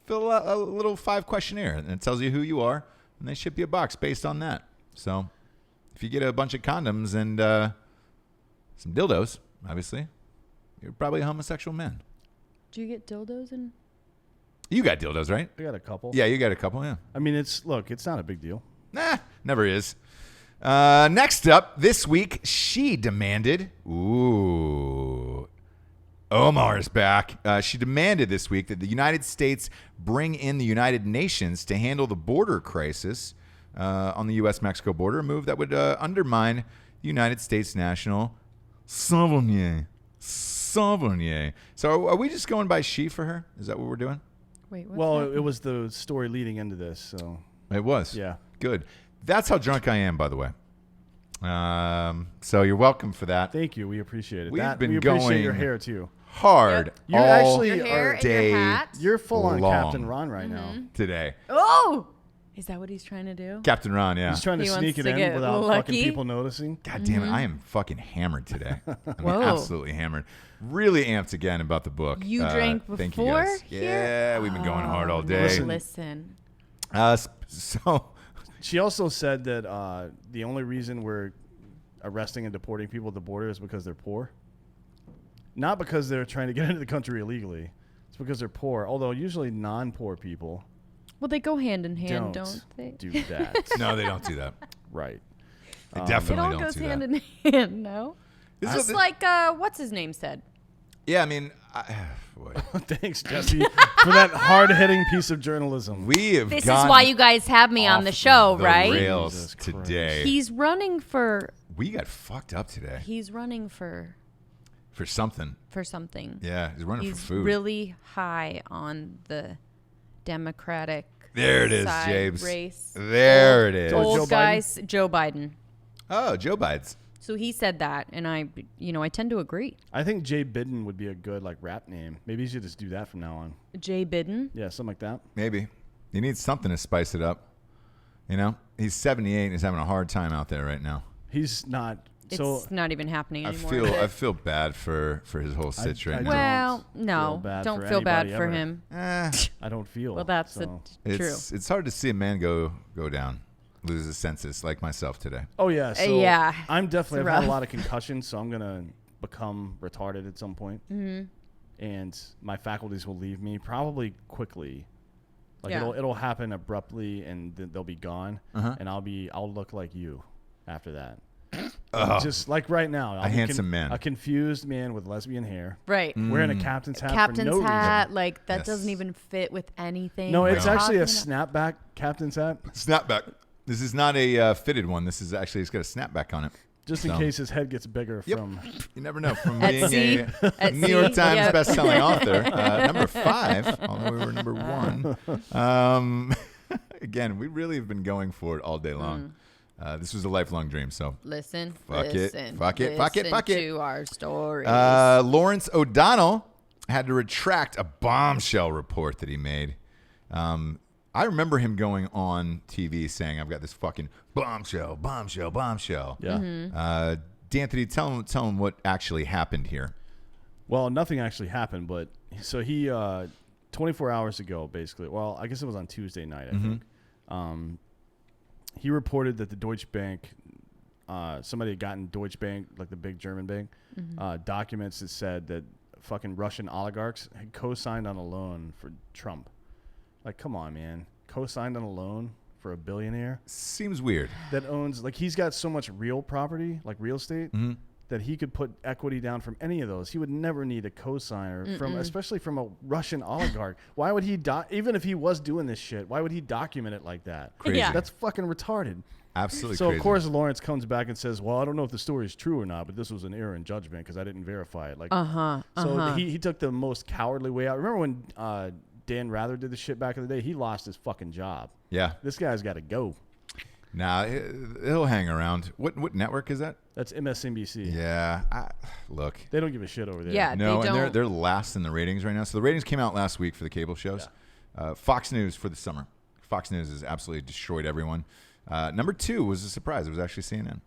[SPEAKER 3] Fill out a little 5 questionnaire, and it tells you who you are, and they ship you a box based on that. So if you get a bunch of condoms and some dildos, obviously, you're probably a homosexual man.
[SPEAKER 2] Do you get dildos and?
[SPEAKER 3] You got dildos, right?
[SPEAKER 1] I got a couple.
[SPEAKER 3] Yeah, you got a couple, yeah.
[SPEAKER 1] I mean, it's not a big deal.
[SPEAKER 3] Nah, never is. Next up, this week, she demanded. Ooh. Omar's back. She demanded this week that the United States bring in the United Nations to handle the border crisis on the U.S.-Mexico border, a move that would undermine the United States national sovereignty. So are we just going by she for her? Is that what we're doing?
[SPEAKER 2] Wait, what's
[SPEAKER 1] Well,
[SPEAKER 2] happening?
[SPEAKER 1] it was the story leading into this, so
[SPEAKER 3] It was.
[SPEAKER 1] yeah.
[SPEAKER 3] Good. That's how drunk I am, by the way. So you're welcome for that.
[SPEAKER 1] Thank you. We appreciate it.
[SPEAKER 3] We've been
[SPEAKER 1] we appreciate
[SPEAKER 3] going
[SPEAKER 1] your hair too.
[SPEAKER 3] Hard
[SPEAKER 2] Yep.
[SPEAKER 1] You
[SPEAKER 3] all
[SPEAKER 1] actually
[SPEAKER 2] Your hair and
[SPEAKER 3] day
[SPEAKER 2] your hat.
[SPEAKER 1] You're full on
[SPEAKER 3] long
[SPEAKER 1] Captain Ron right now.
[SPEAKER 3] today.
[SPEAKER 2] Oh, is that what he's trying to do?
[SPEAKER 3] Captain Ron, yeah.
[SPEAKER 1] He's trying to
[SPEAKER 2] He
[SPEAKER 1] sneak
[SPEAKER 2] wants
[SPEAKER 1] it
[SPEAKER 2] to
[SPEAKER 1] in
[SPEAKER 2] get
[SPEAKER 1] without
[SPEAKER 2] lucky.
[SPEAKER 1] fucking people noticing.
[SPEAKER 3] God damn it, I am fucking hammered today. I'm
[SPEAKER 2] Whoa.
[SPEAKER 3] absolutely hammered. Really amped again about the book.
[SPEAKER 2] You drank
[SPEAKER 3] Thank you
[SPEAKER 2] before
[SPEAKER 3] guys.
[SPEAKER 2] here?
[SPEAKER 3] Yeah, we've been going hard all day.
[SPEAKER 2] Listen.
[SPEAKER 3] So
[SPEAKER 1] She also said that the only reason we're arresting and deporting people at the border is because they're poor. Not because they're trying to get into the country illegally. It's because they're poor. Although usually non-poor people
[SPEAKER 2] Well, they go hand in hand,
[SPEAKER 1] don't
[SPEAKER 2] they?
[SPEAKER 1] do that.
[SPEAKER 3] no, they don't do that.
[SPEAKER 1] Right.
[SPEAKER 3] They
[SPEAKER 2] It
[SPEAKER 3] definitely
[SPEAKER 2] all
[SPEAKER 3] don't
[SPEAKER 2] goes
[SPEAKER 3] do
[SPEAKER 2] hand
[SPEAKER 3] that.
[SPEAKER 2] in hand, no?
[SPEAKER 3] This
[SPEAKER 2] Just
[SPEAKER 3] is-
[SPEAKER 2] like, what's his name said?
[SPEAKER 3] Yeah, I mean, boy.
[SPEAKER 1] Thanks, Jesse, for that hard-hitting piece of journalism.
[SPEAKER 3] We have
[SPEAKER 2] This is
[SPEAKER 3] gone
[SPEAKER 2] why you guys have me on
[SPEAKER 3] off
[SPEAKER 2] the show,
[SPEAKER 3] the
[SPEAKER 2] right?
[SPEAKER 3] rails
[SPEAKER 1] Jesus Christ.
[SPEAKER 3] today.
[SPEAKER 2] He's running for
[SPEAKER 3] We got fucked up today
[SPEAKER 2] for
[SPEAKER 3] something.
[SPEAKER 2] something.
[SPEAKER 3] Yeah, he's running
[SPEAKER 2] He's
[SPEAKER 3] for food.
[SPEAKER 2] really high on the Democratic
[SPEAKER 3] There it is,
[SPEAKER 2] side
[SPEAKER 3] James.
[SPEAKER 2] race.
[SPEAKER 3] There it is.
[SPEAKER 1] Joe
[SPEAKER 2] Old
[SPEAKER 1] Biden?
[SPEAKER 2] guys, Joe Biden.
[SPEAKER 3] Oh, Joe Biden's.
[SPEAKER 2] So he said that, and I tend to agree.
[SPEAKER 1] I think Jay Biden would be a good rap name. Maybe you should just do that from now on.
[SPEAKER 2] Jay Biden.
[SPEAKER 1] Yeah, something like that.
[SPEAKER 3] Maybe. He needs something to spice it up. You know? He's 78 and he's having a hard time out there right now.
[SPEAKER 1] He's not.
[SPEAKER 2] It's
[SPEAKER 1] So
[SPEAKER 2] not even happening
[SPEAKER 3] I
[SPEAKER 2] anymore.
[SPEAKER 3] feel bad for his whole sitch
[SPEAKER 1] I
[SPEAKER 3] right now.
[SPEAKER 2] well,
[SPEAKER 1] Don't
[SPEAKER 2] no,
[SPEAKER 1] feel bad
[SPEAKER 2] don't
[SPEAKER 1] for
[SPEAKER 2] feel bad
[SPEAKER 1] anybody
[SPEAKER 2] for
[SPEAKER 1] ever.
[SPEAKER 2] him.
[SPEAKER 1] I don't feel.
[SPEAKER 2] Well, that's
[SPEAKER 1] so.
[SPEAKER 2] true.
[SPEAKER 3] It's hard to see a man go down, lose his senses like myself today.
[SPEAKER 1] Oh yeah. So
[SPEAKER 2] yeah,
[SPEAKER 1] I'm definitely.
[SPEAKER 2] it's
[SPEAKER 1] I've had a
[SPEAKER 2] rough.
[SPEAKER 1] lot of concussions, so I'm gonna become retarded at some point.
[SPEAKER 2] Mm-hmm.
[SPEAKER 1] And my faculties will leave me probably quickly. Like
[SPEAKER 2] Yeah.
[SPEAKER 1] it'll happen abruptly, and then they'll be gone,
[SPEAKER 3] Uh-huh.
[SPEAKER 1] and I'll look like you after that.
[SPEAKER 3] Oh.
[SPEAKER 1] Just like right now, I'll be
[SPEAKER 3] handsome man.
[SPEAKER 1] a confused man with lesbian hair,
[SPEAKER 2] Right.
[SPEAKER 1] wearing a captain's hat.
[SPEAKER 2] Captain's
[SPEAKER 1] for no
[SPEAKER 2] hat,
[SPEAKER 1] reason.
[SPEAKER 2] like that
[SPEAKER 3] Yes.
[SPEAKER 2] doesn't even fit with anything.
[SPEAKER 1] No,
[SPEAKER 2] we're
[SPEAKER 1] it's actually a
[SPEAKER 2] talking
[SPEAKER 1] snapback captain's hat,
[SPEAKER 3] Snapback. This is not a fitted one. This is actually, it's got a snapback on it.
[SPEAKER 1] just in
[SPEAKER 3] So-
[SPEAKER 1] case his head gets bigger
[SPEAKER 3] Yep.
[SPEAKER 1] from.
[SPEAKER 3] You never know. From
[SPEAKER 2] At
[SPEAKER 3] being
[SPEAKER 2] sea.
[SPEAKER 3] a New York
[SPEAKER 2] sea,
[SPEAKER 3] Times
[SPEAKER 2] yep.
[SPEAKER 3] best-selling author, number 5, although we were number 1. Again, we really have been going for it all day long. This was a lifelong dream. So
[SPEAKER 2] Listen,
[SPEAKER 3] Fuck it.
[SPEAKER 2] listen,
[SPEAKER 3] Fuck it. Fuck it.
[SPEAKER 2] listen
[SPEAKER 3] Fuck it.
[SPEAKER 2] to our stories.
[SPEAKER 3] Lawrence O'Donnell had to retract a bombshell report that he made. I remember him going on TV saying, "I've got this fucking bombshell."
[SPEAKER 1] Yeah.
[SPEAKER 3] D'Anthony, tell him what actually happened here.
[SPEAKER 1] Well, nothing actually happened, but so he 24 hours ago, basically. Well, I guess it was on Tuesday night. I think. He reported that the Deutsche Bank, somebody had gotten Deutsche Bank, like the big German bank, documents that said that fucking Russian oligarchs had co-signed on a loan for Trump. Like, come on, man. Co-signed on a loan for a billionaire
[SPEAKER 3] Seems weird.
[SPEAKER 1] that owns, like, he's got so much real property, like real estate, that he could put equity down from any of those. He would never need a co-signer from, especially from a Russian oligarch. Why would he even if he was doing this shit, why would he document it like that?
[SPEAKER 3] Crazy.
[SPEAKER 2] Yeah.
[SPEAKER 1] That's fucking retarded.
[SPEAKER 3] Absolutely
[SPEAKER 1] So
[SPEAKER 3] crazy.
[SPEAKER 1] of course Lawrence comes back and says, "Well, I don't know if the story is true or not, but this was an error in judgment because I didn't verify it." Like, so he took the most cowardly way out. Remember when Dan Rather did the shit back in the day? He lost his fucking job.
[SPEAKER 3] Yeah.
[SPEAKER 1] This guy's got to go.
[SPEAKER 3] Nah, he'll hang around. What network is that?
[SPEAKER 1] That's MSNBC.
[SPEAKER 3] Yeah. Look.
[SPEAKER 1] They don't give a shit over there.
[SPEAKER 2] Yeah.
[SPEAKER 3] No,
[SPEAKER 2] They
[SPEAKER 3] and
[SPEAKER 2] don't.
[SPEAKER 3] they're last in the ratings right now. So the ratings came out last week for the cable shows. Fox News for the summer. Fox News has absolutely destroyed everyone. Number 2 was a surprise. It was actually CNN.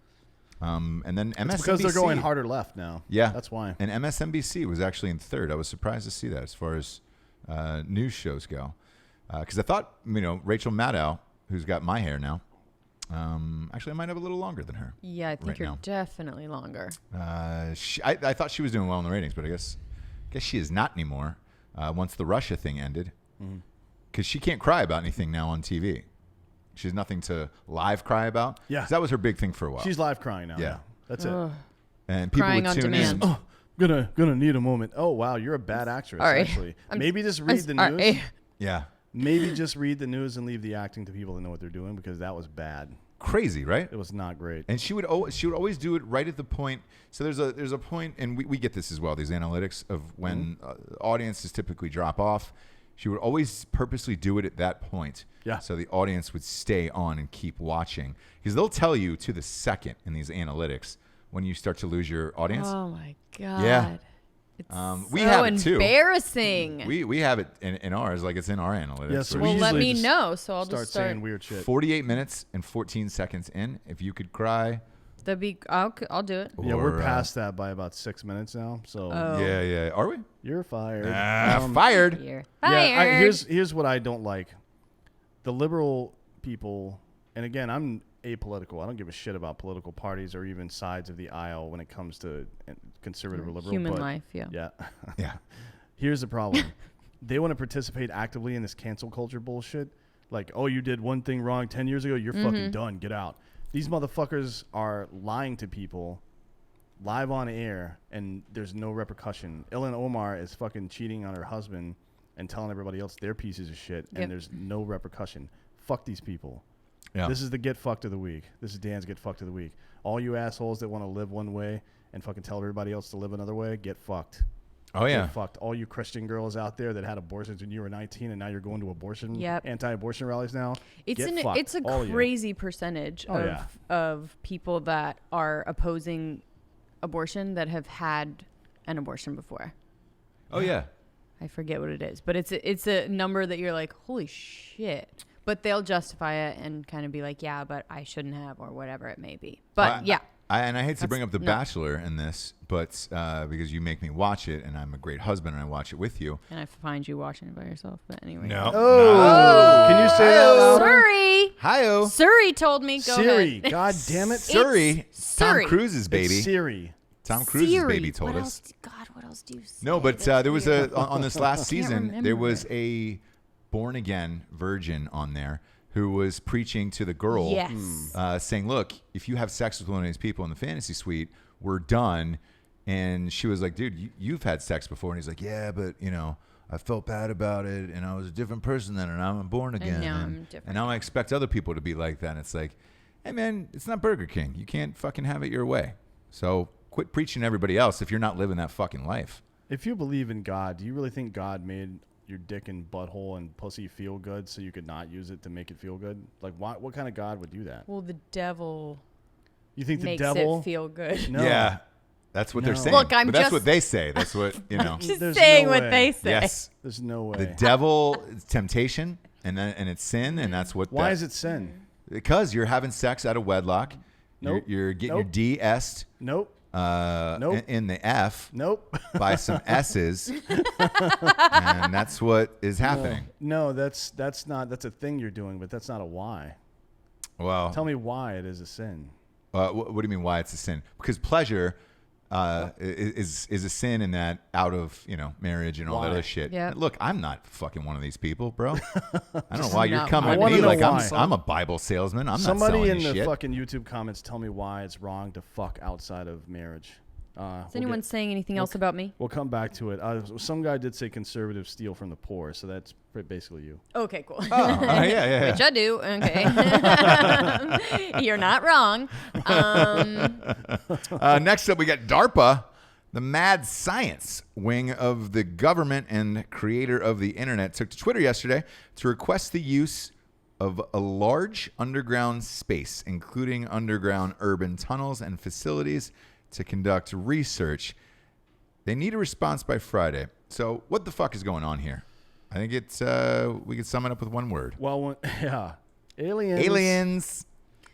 [SPEAKER 3] And then MSNBC.
[SPEAKER 1] It's because they're going harder left now.
[SPEAKER 3] Yeah.
[SPEAKER 1] That's why.
[SPEAKER 3] And MSNBC was actually in 3rd. I was surprised to see that as far as news shows go. Because I thought, Rachel Maddow, who's got my hair now, actually I might have a little longer than her.
[SPEAKER 2] Yeah, I think
[SPEAKER 3] right
[SPEAKER 2] you're
[SPEAKER 3] now.
[SPEAKER 2] definitely longer.
[SPEAKER 3] I thought she was doing well in the ratings, but I guess she is not anymore once the Russia thing ended. Because she can't cry about anything now on TV. She has nothing to live cry about.
[SPEAKER 1] Yeah.
[SPEAKER 3] 'Cause that was her big thing for a while.
[SPEAKER 1] She's live crying now.
[SPEAKER 3] Yeah.
[SPEAKER 1] That's it.
[SPEAKER 3] And people
[SPEAKER 2] Crying
[SPEAKER 3] would
[SPEAKER 2] on
[SPEAKER 3] tune
[SPEAKER 2] demand.
[SPEAKER 3] in.
[SPEAKER 1] Oh, gonna need a moment. Oh wow, you're a bad actress.
[SPEAKER 2] Sorry.
[SPEAKER 1] Actually, maybe just
[SPEAKER 2] I'm
[SPEAKER 1] read the
[SPEAKER 2] sorry.
[SPEAKER 1] news.
[SPEAKER 3] Yeah.
[SPEAKER 1] Maybe just read the news and leave the acting to people that know what they're doing, because that was bad.
[SPEAKER 3] Crazy, right?
[SPEAKER 1] It was not great.
[SPEAKER 3] And she would always do it right at the point. So there's a point, and we get this as well, these analytics of when audiences typically drop off. she would always purposely do it at that point.
[SPEAKER 1] Yeah.
[SPEAKER 3] So the audience would stay on and keep watching because they'll tell you to the second in these analytics when you start to lose your audience.
[SPEAKER 2] Oh my god.
[SPEAKER 3] Yeah.
[SPEAKER 2] It's
[SPEAKER 3] We
[SPEAKER 2] so
[SPEAKER 3] have it too.
[SPEAKER 2] embarrassing.
[SPEAKER 3] We have it in ours, like it's in our analytics.
[SPEAKER 1] Yeah, so
[SPEAKER 2] well,
[SPEAKER 1] we
[SPEAKER 2] let
[SPEAKER 1] usually
[SPEAKER 2] me
[SPEAKER 1] just
[SPEAKER 2] know, so I'll
[SPEAKER 1] start
[SPEAKER 2] just start.
[SPEAKER 1] saying weird shit.
[SPEAKER 3] 48 minutes and 14 seconds in, if you could cry.
[SPEAKER 2] That'd be. I'll do it.
[SPEAKER 1] Yeah,
[SPEAKER 3] or,
[SPEAKER 1] we're past that by about 6 minutes now. So
[SPEAKER 2] Oh.
[SPEAKER 3] Yeah. Are we?
[SPEAKER 1] you're fired.
[SPEAKER 3] Fired.
[SPEAKER 2] Here.
[SPEAKER 1] Yeah,
[SPEAKER 2] Fired.
[SPEAKER 1] here's what I don't like. The liberal people, and again, I'm apolitical. I don't give a shit about political parties or even sides of the aisle when it comes to conservative or liberal.
[SPEAKER 2] Human
[SPEAKER 1] but
[SPEAKER 2] life. Yeah.
[SPEAKER 1] Yeah.
[SPEAKER 3] Yeah.
[SPEAKER 1] Here's the problem. They want to participate actively in this cancel culture bullshit. Like, oh, you did one thing wrong 10 years ago. You're fucking done. Get out. These motherfuckers are lying to people live on air, and there's no repercussion. Ilhan Omar is fucking cheating on her husband and telling everybody else they're pieces of shit,
[SPEAKER 2] Yep.
[SPEAKER 1] and there's no repercussion. Fuck these people.
[SPEAKER 3] Yeah.
[SPEAKER 1] This is the get fucked of the week. This is Dan's get fucked of the week. All you assholes that want to live one way and fucking tell everybody else to live another way, get fucked.
[SPEAKER 3] Oh yeah.
[SPEAKER 1] Get fucked. All you Christian girls out there that had abortions when you were 19 and now you're going to abortion,
[SPEAKER 2] Yep.
[SPEAKER 1] anti-abortion rallies now.
[SPEAKER 2] It's
[SPEAKER 1] get
[SPEAKER 2] an
[SPEAKER 1] fucked,
[SPEAKER 2] it's a
[SPEAKER 1] all of you.
[SPEAKER 2] crazy percentage
[SPEAKER 1] Oh,
[SPEAKER 2] of
[SPEAKER 1] yeah.
[SPEAKER 2] of people that are opposing abortion that have had an abortion before.
[SPEAKER 3] Oh yeah.
[SPEAKER 2] I forget what it is, but it's a number that you're like, holy shit. But they'll justify it and kind of be like, yeah, but I shouldn't have, or whatever it may be. But yeah.
[SPEAKER 3] I hate to bring up The
[SPEAKER 2] no.
[SPEAKER 3] Bachelor in this, but because you make me watch it, and I'm a great husband, and I watch it with you.
[SPEAKER 2] And I find you watching it by yourself. But anyway.
[SPEAKER 1] Oh, can you say that louder?
[SPEAKER 2] Siri.
[SPEAKER 3] Hi-oh.
[SPEAKER 2] Siri told me. Go
[SPEAKER 1] Siri,
[SPEAKER 2] ahead.
[SPEAKER 1] god damn it.
[SPEAKER 3] Siri.
[SPEAKER 2] Siri.
[SPEAKER 3] Tom Cruise's baby.
[SPEAKER 1] It's Siri.
[SPEAKER 3] Tom Cruise's
[SPEAKER 2] Siri.
[SPEAKER 3] baby told
[SPEAKER 2] What
[SPEAKER 3] us.
[SPEAKER 2] else, God, what else do you say?
[SPEAKER 3] No, but
[SPEAKER 2] That's
[SPEAKER 3] there was
[SPEAKER 2] weird.
[SPEAKER 3] on this last season, there
[SPEAKER 2] remember.
[SPEAKER 3] was a born again virgin on there who was preaching to the girl,
[SPEAKER 2] Yes.
[SPEAKER 3] saying, "Look, if you have sex with one of these people in the fantasy suite, we're done." And she was like, "Dude, you've had sex before," and he's like, "Yeah, but I felt bad about it, and I was a different person then, and now I'm born again,
[SPEAKER 2] now I'm different.
[SPEAKER 3] and now I expect other people to be like that." And it's like, hey man, it's not Burger King. You can't fucking have it your way. So quit preaching to everybody else if you're not living that fucking life.
[SPEAKER 1] If you believe in God, do you really think God made your dick and butthole and pussy feel good so you could not use it to make it feel good? Like, what kind of God would do that?
[SPEAKER 2] Well, the devil
[SPEAKER 1] You think the
[SPEAKER 2] makes
[SPEAKER 1] devil?
[SPEAKER 2] it feel good.
[SPEAKER 1] No.
[SPEAKER 3] Yeah, that's what they're
[SPEAKER 1] No.
[SPEAKER 3] saying.
[SPEAKER 2] Look, I'm
[SPEAKER 3] but that's
[SPEAKER 2] just-
[SPEAKER 3] what they say. That's what
[SPEAKER 2] Just
[SPEAKER 1] There's
[SPEAKER 2] saying
[SPEAKER 1] no
[SPEAKER 2] what
[SPEAKER 1] way.
[SPEAKER 2] they say.
[SPEAKER 3] Yes,
[SPEAKER 1] There's no way.
[SPEAKER 3] the devil is temptation, and it's sin, and that's what.
[SPEAKER 1] Why is it sin?
[SPEAKER 3] Because you're having sex out of wedlock.
[SPEAKER 1] Nope.
[SPEAKER 3] You're getting
[SPEAKER 1] Nope.
[SPEAKER 3] your D-S'd
[SPEAKER 1] Nope.
[SPEAKER 3] in the F
[SPEAKER 1] Nope.
[SPEAKER 3] by some S's, and that's what is happening.
[SPEAKER 1] No, that's a thing you're doing, but that's not a why.
[SPEAKER 3] Well,
[SPEAKER 1] Tell me why it is a sin.
[SPEAKER 3] what do you mean why it's a sin? Because pleasure is a sin in that out of marriage and all that
[SPEAKER 1] Why?
[SPEAKER 3] other shit.
[SPEAKER 2] Yep.
[SPEAKER 3] Look, I'm not fucking one of these people, bro. I don't know why you're
[SPEAKER 2] not
[SPEAKER 3] coming
[SPEAKER 1] I
[SPEAKER 3] at
[SPEAKER 1] wanna
[SPEAKER 3] me
[SPEAKER 1] know
[SPEAKER 3] like
[SPEAKER 1] why.
[SPEAKER 3] I'm a Bible salesman. I'm
[SPEAKER 1] Somebody
[SPEAKER 3] not selling
[SPEAKER 1] in
[SPEAKER 3] you
[SPEAKER 1] the
[SPEAKER 3] shit.
[SPEAKER 1] fucking YouTube comments tell me why it's wrong to fuck outside of marriage.
[SPEAKER 2] Is anyone saying anything else about me?
[SPEAKER 1] We'll come back to it. Some guy did say conservatives steal from the poor, so that's basically you.
[SPEAKER 2] Okay, cool.
[SPEAKER 3] Yeah.
[SPEAKER 2] Which I do. Okay. You're not wrong.
[SPEAKER 3] Next up, we got DARPA, the mad science wing of the government and creator of the internet, took to Twitter yesterday to request the use of a large underground space, including underground urban tunnels and facilities, to conduct research. They need a response by Friday. So what the fuck is going on here? I think it's we could sum it up with one word.
[SPEAKER 1] Well, yeah, aliens.
[SPEAKER 3] Aliens.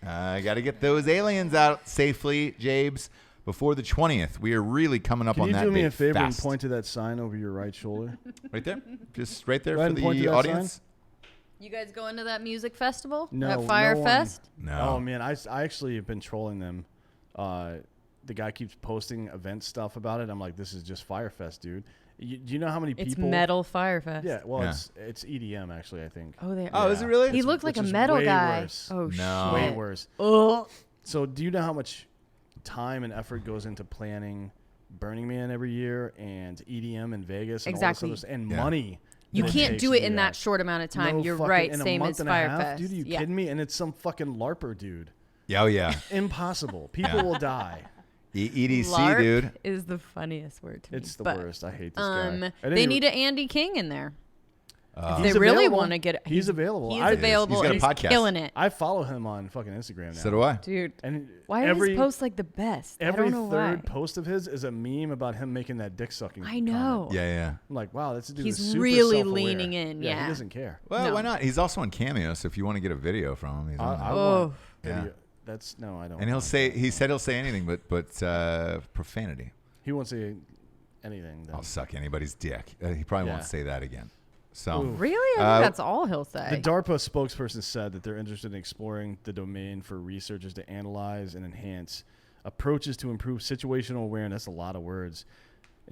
[SPEAKER 3] I got to get those aliens out safely, Jabes, before the 20th. We are really coming up
[SPEAKER 1] Can
[SPEAKER 3] on
[SPEAKER 1] you
[SPEAKER 3] that
[SPEAKER 1] do me
[SPEAKER 3] date
[SPEAKER 1] a favor
[SPEAKER 3] fast.
[SPEAKER 1] and point to that sign over your right shoulder?
[SPEAKER 3] Right there? Just right there
[SPEAKER 1] Go ahead
[SPEAKER 3] for
[SPEAKER 1] and point to
[SPEAKER 3] the
[SPEAKER 1] that
[SPEAKER 3] audience?
[SPEAKER 2] You guys going to that music festival?
[SPEAKER 1] No,
[SPEAKER 2] That Fire
[SPEAKER 1] no one-
[SPEAKER 2] Fest?
[SPEAKER 3] No.
[SPEAKER 1] Oh man, I actually have been trolling them. The guy keeps posting event stuff about it. I'm like, this is just Firefest, dude. Do you know how many people?
[SPEAKER 2] It's Metal Fire Fest.
[SPEAKER 1] Yeah, well,
[SPEAKER 3] Yeah.
[SPEAKER 1] it's EDM actually. I think.
[SPEAKER 2] Oh, there.
[SPEAKER 3] Oh, is it really?
[SPEAKER 2] He looked like
[SPEAKER 1] which
[SPEAKER 2] a
[SPEAKER 1] is
[SPEAKER 2] metal
[SPEAKER 1] way
[SPEAKER 2] guy.
[SPEAKER 1] worse.
[SPEAKER 2] Oh,
[SPEAKER 3] No.
[SPEAKER 1] Way
[SPEAKER 2] shit.
[SPEAKER 1] worse.
[SPEAKER 2] Oh.
[SPEAKER 1] So, do you know how much time and effort goes into planning Burning Man every year and EDM in Vegas and
[SPEAKER 2] Exactly.
[SPEAKER 1] all this other stuff, and
[SPEAKER 3] Yeah.
[SPEAKER 1] money?
[SPEAKER 2] You
[SPEAKER 1] that
[SPEAKER 2] can't
[SPEAKER 1] takes
[SPEAKER 2] do
[SPEAKER 1] to
[SPEAKER 2] it in that short amount of time.
[SPEAKER 1] No
[SPEAKER 2] You're
[SPEAKER 1] fucking-
[SPEAKER 2] right.
[SPEAKER 1] in a
[SPEAKER 2] Same
[SPEAKER 1] month
[SPEAKER 2] as
[SPEAKER 1] and a
[SPEAKER 2] Fire
[SPEAKER 1] half?
[SPEAKER 2] Fest.
[SPEAKER 1] Dude, are you
[SPEAKER 2] Yeah.
[SPEAKER 1] kidding me? And it's some fucking LARPer dude.
[SPEAKER 3] Yeah, oh, yeah.
[SPEAKER 1] Impossible. People will die.
[SPEAKER 3] EDC,
[SPEAKER 2] LARP
[SPEAKER 3] dude.
[SPEAKER 2] is the funniest word to me.
[SPEAKER 1] It's the
[SPEAKER 2] but,
[SPEAKER 1] worst. I hate this guy.
[SPEAKER 2] They need an Andy King in there. If
[SPEAKER 1] He's
[SPEAKER 2] they really
[SPEAKER 1] available.
[SPEAKER 2] want to get it,
[SPEAKER 1] He's available.
[SPEAKER 2] He's
[SPEAKER 1] I-
[SPEAKER 2] available.
[SPEAKER 3] He's got a
[SPEAKER 2] and
[SPEAKER 3] podcast.
[SPEAKER 2] He's killing it.
[SPEAKER 1] I follow him on fucking Instagram now.
[SPEAKER 3] So do I.
[SPEAKER 2] Dude,
[SPEAKER 1] And
[SPEAKER 2] why are
[SPEAKER 1] every,
[SPEAKER 2] his posts like the best? I
[SPEAKER 1] every
[SPEAKER 2] don't know
[SPEAKER 1] third
[SPEAKER 2] why.
[SPEAKER 1] post of his is a meme about him making that dick sucking.
[SPEAKER 2] I know.
[SPEAKER 1] comment.
[SPEAKER 3] Yeah.
[SPEAKER 1] I'm like, wow, that's a dude.
[SPEAKER 2] He's
[SPEAKER 1] who's super
[SPEAKER 2] really
[SPEAKER 1] self-aware.
[SPEAKER 2] leaning in, yeah.
[SPEAKER 1] He doesn't care.
[SPEAKER 3] Well,
[SPEAKER 2] No.
[SPEAKER 3] why not? He's also on Cameo, so if you want to get a video from him, he's on
[SPEAKER 1] I
[SPEAKER 3] there.
[SPEAKER 2] Oh.
[SPEAKER 1] want
[SPEAKER 3] Yeah.
[SPEAKER 1] video. That's no, I don't.
[SPEAKER 3] And
[SPEAKER 1] want
[SPEAKER 3] he said he'll say anything but profanity.
[SPEAKER 1] He won't say anything. Then.
[SPEAKER 3] I'll suck anybody's dick. He probably won't
[SPEAKER 1] Yeah.
[SPEAKER 3] say that again. So
[SPEAKER 1] Ooh.
[SPEAKER 2] Really? I think that's all he'll say.
[SPEAKER 1] The DARPA spokesperson said that they're interested in exploring the domain for researchers to analyze and enhance approaches to improve situational awareness. A lot of words.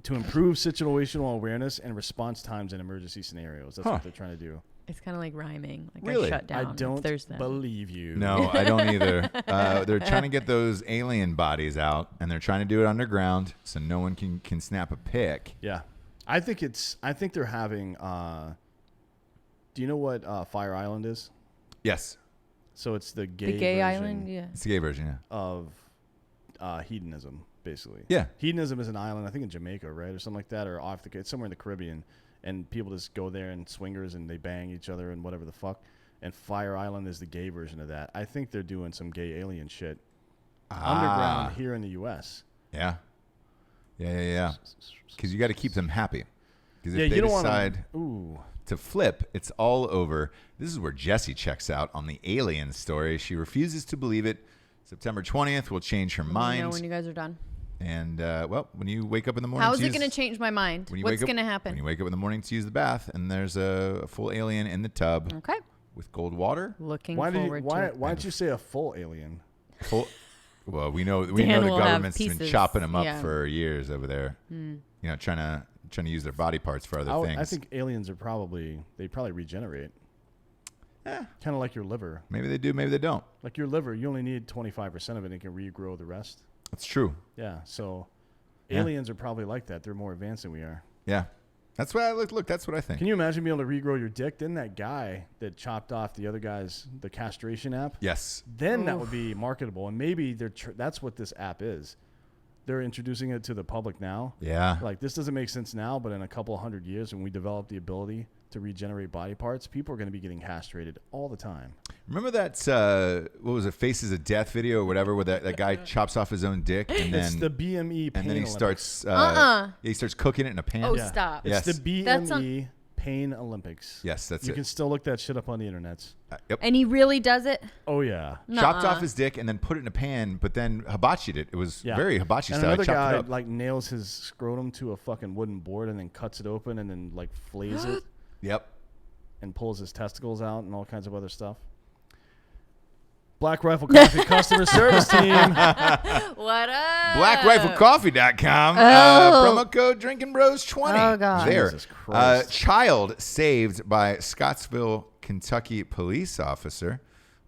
[SPEAKER 1] To improve situational awareness and response times in emergency scenarios. That's what they're trying to do.
[SPEAKER 2] It's kind of like rhyming. Like
[SPEAKER 3] Really?
[SPEAKER 2] I shut down.
[SPEAKER 1] I
[SPEAKER 2] if
[SPEAKER 1] don't
[SPEAKER 2] there's them.
[SPEAKER 1] believe you.
[SPEAKER 3] no, I don't either. They're trying to get those alien bodies out, and they're trying to do it underground so no one can snap a pic.
[SPEAKER 1] Yeah. I think they're having do you know what Fire Island is?
[SPEAKER 3] Yes,
[SPEAKER 1] So it's the gay
[SPEAKER 2] The gay
[SPEAKER 1] version
[SPEAKER 2] island? Yeah.
[SPEAKER 3] it's the gay version. Yeah.
[SPEAKER 1] of hedonism, basically.
[SPEAKER 3] Yeah.
[SPEAKER 1] Hedonism is an island, I think in Jamaica, right, or something like that, or off the it's somewhere in the Caribbean, and people just go there and swingers and they bang each other and whatever the fuck. And Fire Island is the gay version of that. I think they're doing some gay alien shit underground here in the U.S.
[SPEAKER 3] Yeah. Because you got to keep them happy. Because if
[SPEAKER 1] Yeah,
[SPEAKER 3] they
[SPEAKER 1] you don't
[SPEAKER 3] decide
[SPEAKER 1] want
[SPEAKER 3] to flip, it's all over. This is where Jessie checks out on the alien story. She refuses to believe it. September 20th will change her
[SPEAKER 2] Let me
[SPEAKER 3] mind.
[SPEAKER 2] know when you guys are done.
[SPEAKER 3] And, well, when you wake up in the morning,
[SPEAKER 2] How is
[SPEAKER 3] to
[SPEAKER 2] it
[SPEAKER 3] use-
[SPEAKER 2] going to change my mind?
[SPEAKER 3] when you
[SPEAKER 2] What's
[SPEAKER 3] wake up-
[SPEAKER 2] going to
[SPEAKER 3] When
[SPEAKER 2] happen?
[SPEAKER 3] you wake up in the morning to use the bath, and there's a full alien in the tub
[SPEAKER 2] Okay.
[SPEAKER 3] with cold water.
[SPEAKER 2] Looking
[SPEAKER 1] why
[SPEAKER 2] forward to it.
[SPEAKER 1] why didn't you say a full alien?
[SPEAKER 3] Full. Well, we know
[SPEAKER 2] Dan
[SPEAKER 3] the
[SPEAKER 2] will have
[SPEAKER 3] government's been
[SPEAKER 2] pieces,
[SPEAKER 3] chopping them up
[SPEAKER 2] yeah.
[SPEAKER 3] for years over there. You know, trying to use their body parts for other things.
[SPEAKER 1] I think aliens are probably regenerate. Kind of like your liver.
[SPEAKER 3] Maybe they do, maybe they don't.
[SPEAKER 1] Like your liver, you only need 25% of it and it can regrow the rest.
[SPEAKER 3] That's true.
[SPEAKER 1] Yeah, so
[SPEAKER 3] Yeah.
[SPEAKER 1] aliens are probably like that. They're more advanced than we are.
[SPEAKER 3] Yeah. That's what I look, that's what I think.
[SPEAKER 1] Can you imagine being able to regrow your dick? Then that guy that chopped off the other guy's the castration app,
[SPEAKER 3] Yes.
[SPEAKER 1] then that would be marketable. And maybe that's what this app is. They're introducing it to the public now.
[SPEAKER 3] Yeah.
[SPEAKER 1] Like, this doesn't make sense now, but in a couple 100 years, when we develop the ability to regenerate body parts, people are going to be getting castrated all the time.
[SPEAKER 3] Remember that, what was it, Faces of Death video or whatever, where that guy chops off his own dick and
[SPEAKER 1] It's
[SPEAKER 3] then
[SPEAKER 1] the BME pain
[SPEAKER 3] and then he
[SPEAKER 1] Olympics.
[SPEAKER 3] starts he starts cooking it in a pan.
[SPEAKER 2] Oh,
[SPEAKER 1] Yeah.
[SPEAKER 2] stop.
[SPEAKER 3] Yes.
[SPEAKER 1] It's the
[SPEAKER 2] That's
[SPEAKER 1] BME Pain Olympics.
[SPEAKER 3] Yes, that's
[SPEAKER 1] You
[SPEAKER 3] it.
[SPEAKER 1] can still look that shit up on the internet.
[SPEAKER 3] Yep.
[SPEAKER 2] And he really does it?
[SPEAKER 1] Oh, yeah.
[SPEAKER 3] Chopped
[SPEAKER 2] Nuh-uh.
[SPEAKER 3] off his dick and then put it in a pan, but then hibachi'd it. It was
[SPEAKER 1] Yeah.
[SPEAKER 3] very hibachi
[SPEAKER 1] And
[SPEAKER 3] style.
[SPEAKER 1] another
[SPEAKER 3] Chopped
[SPEAKER 1] guy,
[SPEAKER 3] it up.
[SPEAKER 1] like, nails his scrotum to a fucking wooden board and then cuts it open and then, like, flays it
[SPEAKER 3] Yep.
[SPEAKER 1] and pulls his testicles out and all kinds of other stuff. Black Rifle Coffee customer service team.
[SPEAKER 2] What up?
[SPEAKER 3] BlackRifleCoffee.com. Promo code DrinkinBros20.
[SPEAKER 2] Oh, God.
[SPEAKER 3] There.
[SPEAKER 1] Jesus Christ.
[SPEAKER 3] Child saved by Scottsville, Kentucky police officer.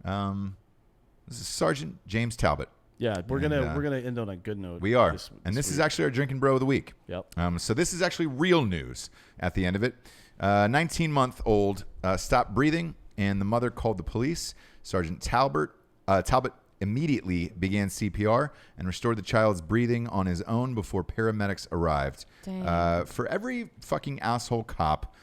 [SPEAKER 3] This is Sergeant James Talbot.
[SPEAKER 1] Yeah, we're
[SPEAKER 3] And,
[SPEAKER 1] gonna end on a good note.
[SPEAKER 3] We are.
[SPEAKER 1] This
[SPEAKER 3] This is
[SPEAKER 1] week.
[SPEAKER 3] actually our Drinking Bro of the Week.
[SPEAKER 1] Yep.
[SPEAKER 3] So this is actually real news at the end of it. 19-month-old stopped breathing, and the mother called the police. Sergeant Talbot immediately began CPR and restored the child's breathing on his own before paramedics arrived.
[SPEAKER 2] Dang.
[SPEAKER 3] For every fucking asshole cop,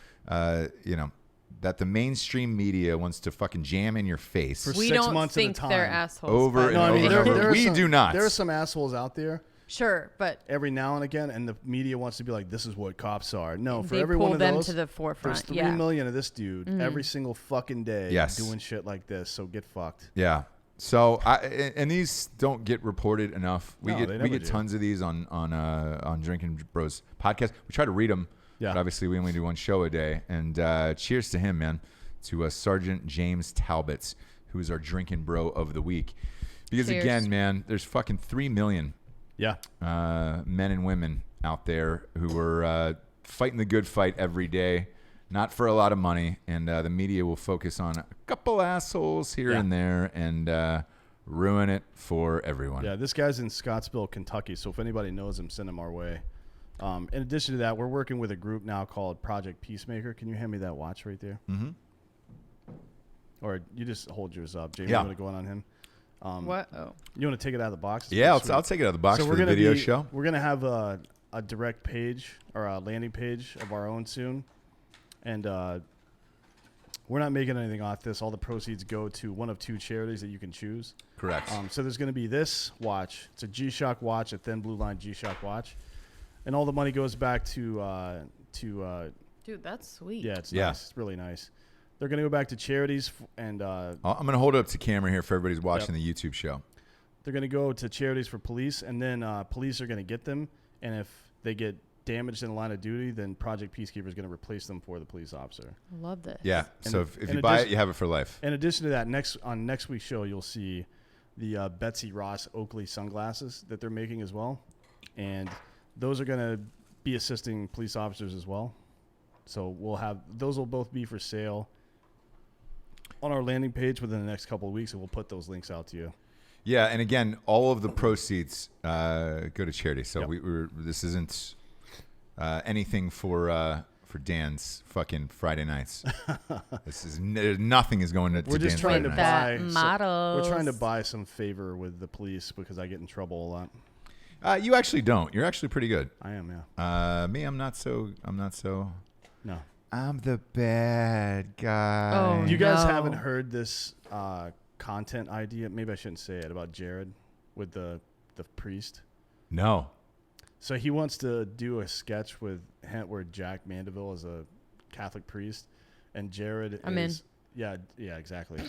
[SPEAKER 3] that the mainstream media wants to fucking jam in your face
[SPEAKER 1] For
[SPEAKER 2] We
[SPEAKER 1] 6
[SPEAKER 2] don't
[SPEAKER 1] months at a
[SPEAKER 2] think
[SPEAKER 1] time.
[SPEAKER 2] they're assholes.
[SPEAKER 3] Over
[SPEAKER 2] but-
[SPEAKER 3] and
[SPEAKER 1] No, I mean,
[SPEAKER 3] over and over. We do not.
[SPEAKER 1] There are some assholes out there
[SPEAKER 2] Sure, but
[SPEAKER 1] every now and again, and the media wants to be like, "This is what cops are." No, for
[SPEAKER 2] they
[SPEAKER 1] every
[SPEAKER 2] pull
[SPEAKER 1] one of
[SPEAKER 2] them
[SPEAKER 1] those,
[SPEAKER 2] to the forefront.
[SPEAKER 1] there's 3
[SPEAKER 2] Yeah.
[SPEAKER 1] million of this dude every single fucking day
[SPEAKER 3] Yes.
[SPEAKER 1] doing shit like this. So get fucked.
[SPEAKER 3] Yeah. So and these don't get reported enough. We
[SPEAKER 1] No, they
[SPEAKER 3] get
[SPEAKER 1] never
[SPEAKER 3] we get
[SPEAKER 1] do.
[SPEAKER 3] tons of these on Drinking Bros podcast. We try to read them,
[SPEAKER 1] Yeah.
[SPEAKER 3] but obviously we only do one show a day. And cheers to him, man, to Sergeant James Talbot, who is our Drinking Bro of the Week. Because
[SPEAKER 2] Cheers.
[SPEAKER 3] again, man, there's fucking 3 million
[SPEAKER 1] Yeah.
[SPEAKER 3] men and women out there who are fighting the good fight every day, not for a lot of money, and the media will focus on a couple assholes here
[SPEAKER 1] Yeah.
[SPEAKER 3] and there and ruin it for everyone.
[SPEAKER 1] Yeah, this guy's in Scottsville, Kentucky. So if anybody knows him, send him our way. In addition to that, we're working with a group now called Project Peacemaker. Can you hand me that watch right there?
[SPEAKER 3] Mm-hmm.
[SPEAKER 1] Or you just hold yours up. Jamie,
[SPEAKER 3] Yeah.
[SPEAKER 1] you want to go on him?
[SPEAKER 2] What? Oh.
[SPEAKER 1] You want to take it out of the box?
[SPEAKER 3] Yeah,
[SPEAKER 1] It's
[SPEAKER 3] I'll take it out of the box
[SPEAKER 1] So
[SPEAKER 3] for
[SPEAKER 1] we're
[SPEAKER 3] the
[SPEAKER 1] gonna
[SPEAKER 3] video show.
[SPEAKER 1] We're gonna have a direct page or a landing page of our own soon, and We're not making anything off this. All the proceeds go to one of 2 charities that you can choose.
[SPEAKER 3] Correct.
[SPEAKER 1] So there's going to be this watch. It's a G-Shock watch, a thin blue line G-Shock watch. And all the money goes back to
[SPEAKER 2] Dude, that's sweet.
[SPEAKER 1] yeah, it's nice. It's really nice. They're going to go back to charities and
[SPEAKER 3] I'm going to hold it up to camera here for everybody's watching the YouTube show.
[SPEAKER 1] they're going to go to charities for police, and then police are going to get them. And if they get damaged in the line of duty, then Project Peacekeeper is going to replace them for the police officer.
[SPEAKER 2] I love this.
[SPEAKER 3] Yeah.
[SPEAKER 1] And
[SPEAKER 3] So if you buy it, you have it for life.
[SPEAKER 1] In addition to that, on next week's show, you'll see the Betsy Ross Oakley sunglasses that they're making as well. And those are going to be assisting police officers as well. So those will both be for sale on our landing page within the next couple of weeks, and we'll put those links out to you.
[SPEAKER 3] Yeah, and again, all of the proceeds go to charity. So
[SPEAKER 1] Yep.
[SPEAKER 3] this isn't anything for Dan's fucking Friday nights. Nothing is going to
[SPEAKER 1] We're just
[SPEAKER 3] Dan's
[SPEAKER 1] trying to
[SPEAKER 3] Friday nights.
[SPEAKER 2] That
[SPEAKER 1] we're trying to
[SPEAKER 2] models.
[SPEAKER 1] buy some favor with the police because I get in trouble a lot.
[SPEAKER 3] You actually don't. You're actually pretty good.
[SPEAKER 1] I am, yeah.
[SPEAKER 3] Me, I'm not so.
[SPEAKER 1] No.
[SPEAKER 3] I'm the bad guy.
[SPEAKER 2] Oh,
[SPEAKER 1] You guys
[SPEAKER 2] No.
[SPEAKER 1] haven't heard this content idea? Maybe I shouldn't say it about Jared with the priest.
[SPEAKER 3] No.
[SPEAKER 1] So he wants to do a sketch with where Jack Mandeville is a Catholic priest, and Jared
[SPEAKER 2] I'm in.
[SPEAKER 1] is yeah, exactly.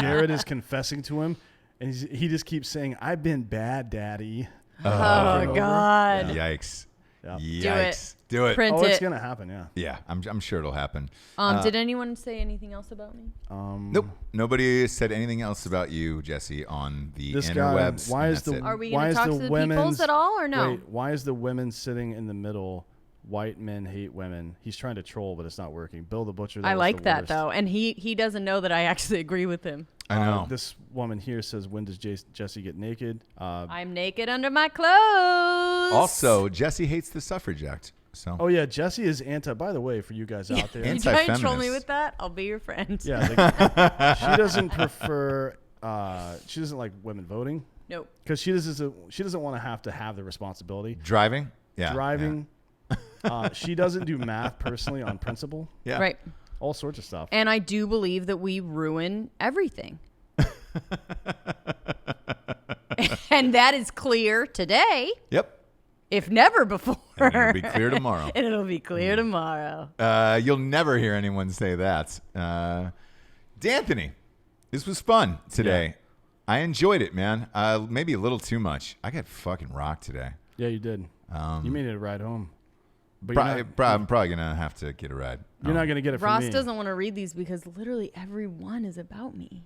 [SPEAKER 1] Jared is confessing to him, and he just keeps saying, "I've been bad, Daddy."
[SPEAKER 2] Oh, God.
[SPEAKER 3] Yikes.
[SPEAKER 1] Yeah.
[SPEAKER 3] Yikes. Do it.
[SPEAKER 2] Print
[SPEAKER 1] Oh, it's
[SPEAKER 2] it.
[SPEAKER 1] gonna happen, yeah.
[SPEAKER 3] Yeah, I'm sure it'll happen.
[SPEAKER 2] Did anyone say anything else about me?
[SPEAKER 3] Nope. Nobody said anything else about you, Jesse, on the
[SPEAKER 1] This guy,
[SPEAKER 3] interwebs.
[SPEAKER 1] why
[SPEAKER 3] and
[SPEAKER 1] is
[SPEAKER 3] that's
[SPEAKER 1] the
[SPEAKER 3] it.
[SPEAKER 2] Are we
[SPEAKER 1] why
[SPEAKER 2] going to
[SPEAKER 1] is
[SPEAKER 2] talk
[SPEAKER 1] the
[SPEAKER 2] to the
[SPEAKER 1] women's-
[SPEAKER 2] peoples at all or no?
[SPEAKER 1] Wait, why is the women sitting in the middle? White men hate women. He's trying to troll, but it's not working. Bill the Butcher.
[SPEAKER 2] I
[SPEAKER 1] was
[SPEAKER 2] like
[SPEAKER 1] the
[SPEAKER 2] that,
[SPEAKER 1] worst.
[SPEAKER 2] though. And he doesn't know that I actually agree with him.
[SPEAKER 3] I know.
[SPEAKER 1] This woman here says, "When does Jesse get naked?"
[SPEAKER 2] I'm naked under my clothes.
[SPEAKER 3] Also, Jesse hates the suffrage act. So
[SPEAKER 1] Oh yeah, Jesse is anti. By the way, for you guys out there,
[SPEAKER 2] you try and troll me
[SPEAKER 3] anti-feminist.
[SPEAKER 2] with that? I'll be your friend.
[SPEAKER 1] yeah, like, she doesn't prefer. She doesn't like women voting
[SPEAKER 2] Nope.
[SPEAKER 1] because she doesn't want to have the responsibility.
[SPEAKER 3] driving? Yeah.
[SPEAKER 1] Driving. She doesn't do math personally on principle.
[SPEAKER 3] Yeah.
[SPEAKER 2] Right.
[SPEAKER 1] All sorts of stuff.
[SPEAKER 2] And I do believe that we ruin everything. And that is clear today,
[SPEAKER 3] Yep.
[SPEAKER 2] if never before.
[SPEAKER 3] And it'll be clear tomorrow.
[SPEAKER 2] And it'll be clear tomorrow.
[SPEAKER 3] You'll never hear anyone say that. D'Anthony, this was fun today.
[SPEAKER 1] Yeah.
[SPEAKER 3] I enjoyed it, man. Maybe a little too much. I got fucking rocked today.
[SPEAKER 1] Yeah, you did. You made it a ride home. But
[SPEAKER 3] I'm probably going to have to get a ride.
[SPEAKER 1] you're not going to get it from
[SPEAKER 2] Ross
[SPEAKER 1] me.
[SPEAKER 2] doesn't want to read these because literally every one is about me.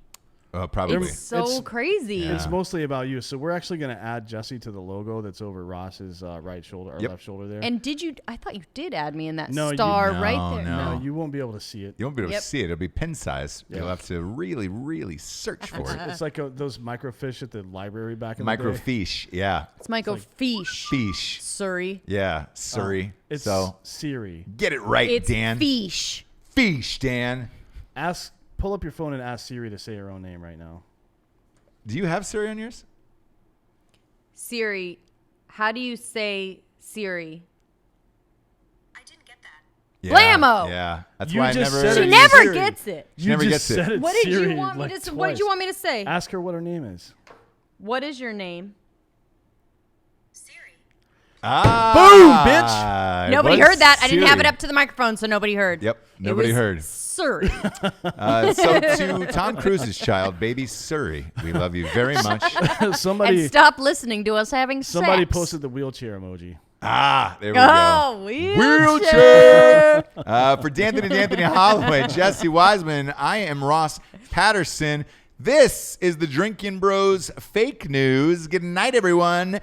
[SPEAKER 3] Probably.
[SPEAKER 2] It's so
[SPEAKER 1] It's-
[SPEAKER 2] crazy.
[SPEAKER 3] Yeah.
[SPEAKER 1] It's mostly about you. So we're actually going to add Jesse to the logo that's over Ross's right shoulder or
[SPEAKER 3] Yep.
[SPEAKER 1] left shoulder there.
[SPEAKER 2] And I thought you did add me in that
[SPEAKER 1] No, you-
[SPEAKER 2] star
[SPEAKER 3] No,
[SPEAKER 2] right there.
[SPEAKER 3] no.
[SPEAKER 1] no, you won't be able to see it.
[SPEAKER 3] You won't be able
[SPEAKER 2] Yep.
[SPEAKER 3] to see it. It'll be pen size.
[SPEAKER 1] Yeah.
[SPEAKER 3] You'll have to really, really search for it.
[SPEAKER 1] It's like those microfiche at the library back in the day.
[SPEAKER 3] Microfiche. Yeah.
[SPEAKER 2] It's Michael Fish.
[SPEAKER 3] Fiche.
[SPEAKER 2] Surrey.
[SPEAKER 3] Yeah. Surrey.
[SPEAKER 1] It's
[SPEAKER 3] so
[SPEAKER 1] Siri.
[SPEAKER 3] get it right,
[SPEAKER 2] It's
[SPEAKER 3] Dan.
[SPEAKER 2] Fish.
[SPEAKER 3] Fiche, Dan.
[SPEAKER 1] Pull up your phone and ask Siri to say her own name right now.
[SPEAKER 3] Do you have Siri on yours?
[SPEAKER 2] Siri. How do you say Siri?
[SPEAKER 3] Yeah.
[SPEAKER 2] Blammo!
[SPEAKER 3] Yeah. That's
[SPEAKER 1] You
[SPEAKER 3] why I
[SPEAKER 1] just
[SPEAKER 3] never.
[SPEAKER 1] said
[SPEAKER 2] She
[SPEAKER 1] it.
[SPEAKER 2] never
[SPEAKER 1] Siri.
[SPEAKER 2] gets it.
[SPEAKER 3] She never
[SPEAKER 1] you
[SPEAKER 3] gets
[SPEAKER 1] just
[SPEAKER 3] it.
[SPEAKER 1] said it.
[SPEAKER 2] What did
[SPEAKER 1] Siri
[SPEAKER 2] you want me
[SPEAKER 1] like
[SPEAKER 2] to? What did you
[SPEAKER 1] twice.
[SPEAKER 2] want me to say?
[SPEAKER 1] Ask her what her name is.
[SPEAKER 2] What is your name?
[SPEAKER 3] Ah,
[SPEAKER 1] Boom, bitch.
[SPEAKER 3] it
[SPEAKER 2] Nobody
[SPEAKER 3] was
[SPEAKER 2] heard that. I didn't have it
[SPEAKER 3] Siri.
[SPEAKER 2] up to the microphone, so nobody heard.
[SPEAKER 3] Yep,
[SPEAKER 2] It
[SPEAKER 3] nobody
[SPEAKER 2] was
[SPEAKER 3] heard.
[SPEAKER 2] Surrey.
[SPEAKER 3] So to Tom Cruise's child, baby Suri, we love you very much.
[SPEAKER 1] somebody
[SPEAKER 2] And stop listening to us having
[SPEAKER 1] somebody
[SPEAKER 2] sex.
[SPEAKER 1] posted the wheelchair emoji.
[SPEAKER 3] Ah, there we go.
[SPEAKER 2] Oh,
[SPEAKER 3] Wheelchair. For D'Anthony Holloway, Jesse Wiseman, I am Ross Patterson. This is the Drinkin' Bros Fake News. Good night, everyone.